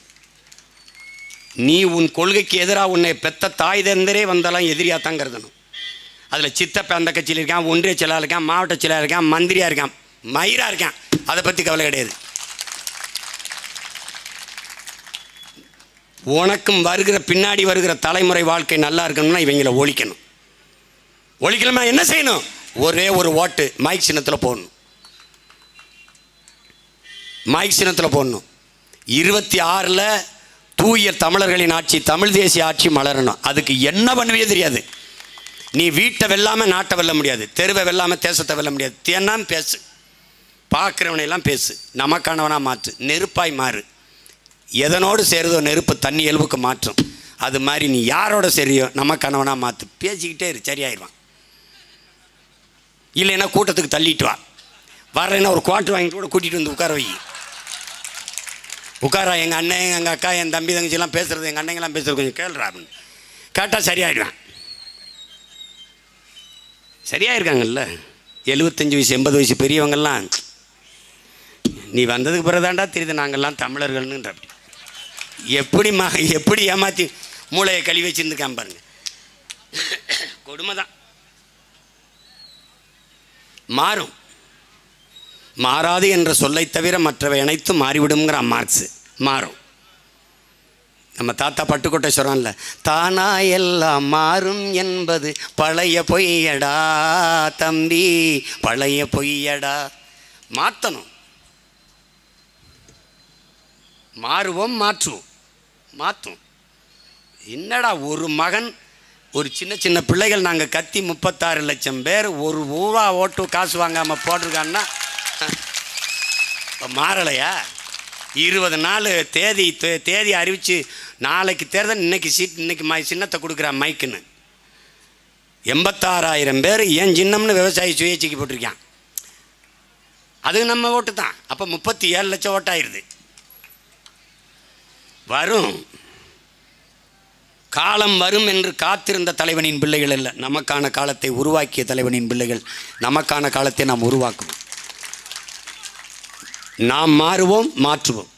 நீ உன் கொள்கைக்கு எதிராக உன்னை பெத்த தாய் தந்தரே வந்தாலும் எதிரியாக தான் கருதணும். அதில் சித்தப்ப அந்த கட்சியில் இருக்கான், ஒன்றிய செயலாளர் இருக்கான், மாவட்ட செயலாளர் இருக்கான், மந்திரியாக இருக்கான், மயிராக இருக்கான், அதை பற்றி கவலை கிடையாது. உனக்கும் பின்னாடி வருகிற தலைமுறை வாழ்க்கை நல்லா இருக்கணும்னா இவங்களை ஒழிக்கணும். ஒழிக்கணும்னா என்ன செய்யணும்? ஒரே ஒரு ஓட்டு மைக் சின்னத்தில் போடணும். மைக் சின்னத்தில் போடணும். 26 தூய தமிழர்களின் ஆட்சி, தமிழ் தேசிய ஆட்சி மலரணும். அதுக்கு என்ன பண்ணுவே தெரியாது. நீ வீட்டை வெல்லாமல் நாட்டை வெல்ல முடியாது, தெருவை வெல்லாமல் தேசத்தை வெல்ல முடியாது. தேனாம் பேசு, பார்க்குறவனையெல்லாம் பேசு, நமக்கானவனாக மாற்று, நெருப்பாய் மாறு. எதனோடு சேருதோ நெருப்பு தண்ணி எலும்புக்கு மாற்றும். அது மாதிரி நீ யாரோட சரியோ நமக்கானவனாக மாற்று. பேசிக்கிட்டே இரு, சரியாயிடுவான். இல்லைன்னா கூட்டத்துக்கு தள்ளிட்டு வா. வரலைன்னா ஒரு குவார்ட்டர் வாங்கிட்டு கூட கூட்டிகிட்டு வந்து உட்கார வை. உட்காரா, எங்கள் அண்ணன் எங்கள் அக்கா என் தம்பி தங்கச்சிலாம் பேசுகிறது, எங்கள் அண்ணங்கெல்லாம் பேசுகிறது கொஞ்சம் கேள்றா அப்படின்னு கேட்டால் சரியாயிடுவான். சரியாயிருக்காங்கல்ல 75 வயசு 80 வயசு பெரியவங்கள்லாம். நீ வந்ததுக்கு பிறகுதாண்டா தெரியுது நாங்கள்லாம் தமிழர்கள்னுன்ற. எப்படி ஏமாற்றி மூளையை கழுவி வச்சுருந்துக்காம பாருங்க. கொடுமை தான். மாறும். மாறாது என்ற சொல்லை தவிர மற்றவை அனைத்தும் மாறிவிடுங்கிற மார்க்ஸ். மாறும். நம்ம தாத்தா பட்டுக்கோட்டை சொல்கிறான்ல, தானா எல்லாம் மாறும் என்பது பழைய பொய்யடா தம்பி, பழைய பொய்யடா. மாற்றணும். மாறுவோம், மாற்றுவோம், மாற்றும். என்னடா ஒரு மகன், ஒரு சின்ன சின்ன பிள்ளைகள் நாங்கள் கத்தி 36 லட்சம் பேர் ஒரு ஊவா ஓட்டு காசு வாங்காமல் போட்டிருக்கான்னா மாறலையா? 20 நாள் தேதி அறிவித்து நாளைக்கு தேர்தல், இன்னைக்கு சின்னத்தை கொடுக்குறா மைக்குன்னு. 86,000 பேர் ஏன் சின்னம்னு விவசாயி சுயேட்சைக்கு போட்டிருக்கான். அது நம்ம ஓட்டு தான். அப்போ 37 லட்சம் ஓட்டாயிருது. வரும் காலம் வரும் என்று காத்திருந்த தலைவனின் பிள்ளைகள் அல்ல, நமக்கான காலத்தை உருவாக்கிய தலைவனின் பிள்ளைகள். நமக்கான காலத்தை நாம் உருவாக்குவோம். நாம் மாறுவோம், மாற்றுவோம்.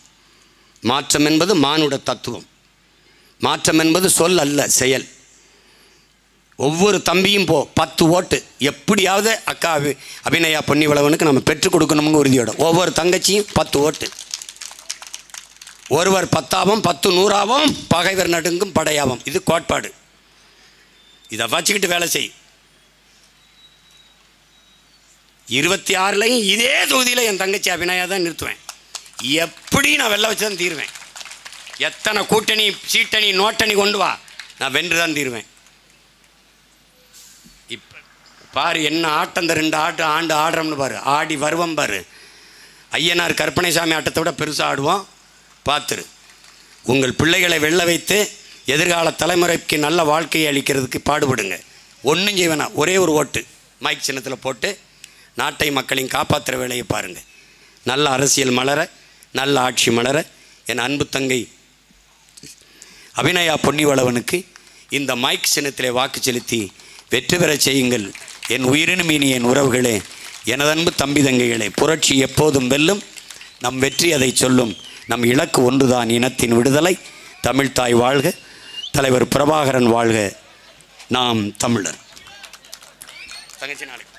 மாற்றம் என்பது மானுட தத்துவம். மாற்றம் என்பது சொல் அல்ல, செயல். ஒவ்வொரு தம்பியும் 10 ஓட்டு எப்படியாவது அக்கா அபிநயா பொன்னிவளவனுக்கு நம்ம பெற்றுக் கொடுக்கணும்னு உறுதியோட. ஒவ்வொரு தங்கச்சியும் 10 ஓட்டு. ஒருவர் 10ஆவும் 10 100ஆவும் பகைவர் நடுங்கும் படையாவும். இது கோட்பாடு. இதை வச்சுக்கிட்டு வேலை செய். 26லையும் இதே தொகுதியில் என் தங்கச்சி அபிநயா தான் நிறுத்துவேன். எப்படி நான் வெள்ள வச்சு தான் தீருவேன். எத்தனை கூட்டணி சீட்டணி நோட்டணி கொண்டு வா, நான் வென்று தான் தீருவேன். இப்போ பாரு என்ன ஆட்டம், இந்த 2 ஆண்டு ஆடுறோம்னு பாரு. ஆடி வருவம் பாரு. ஐயனார் கற்பனைசாமி ஆட்டத்தை விட பெருசாக ஆடுவோம். பார்த்துரு. உங்கள் பிள்ளைகளை வெல்ல வைத்து எதிர்கால தலைமுறைக்கு நல்ல வாழ்க்கையை அளிக்கிறதுக்கு பாடுபடுங்க. ஒன்றும் செய்வேனா, ஒரே ஒரு ஓட்டு மைக் சின்னத்தில் போட்டு நாட்டை மக்களையும் காப்பாற்றுற வேலையை பாருங்கள். நல்ல அரசியல் மலர, நல்ல ஆட்சி மலர, என் அன்பு தங்கை அபிநயா பொன்னிவளவனுக்கு இந்த மைக் சின்னத்திலே வாக்கு செலுத்தி வெற்றி பெற செய்யுங்கள். என் உயிரினும் இனி என் உறவுகளே, எனதன்பு தம்பி தங்கைகளே, புரட்சி எப்போதும் வெல்லும். நம் வெற்றி அதை சொல்லும். நம் இலக்கு ஒன்றுதான், இனத்தின் விடுதலை. தமிழ்தாய் வாழ்க, தலைவர் பிரபாகரன் வாழ்க. நாம் தமிழர். தங்கச்சி நாளைக்கு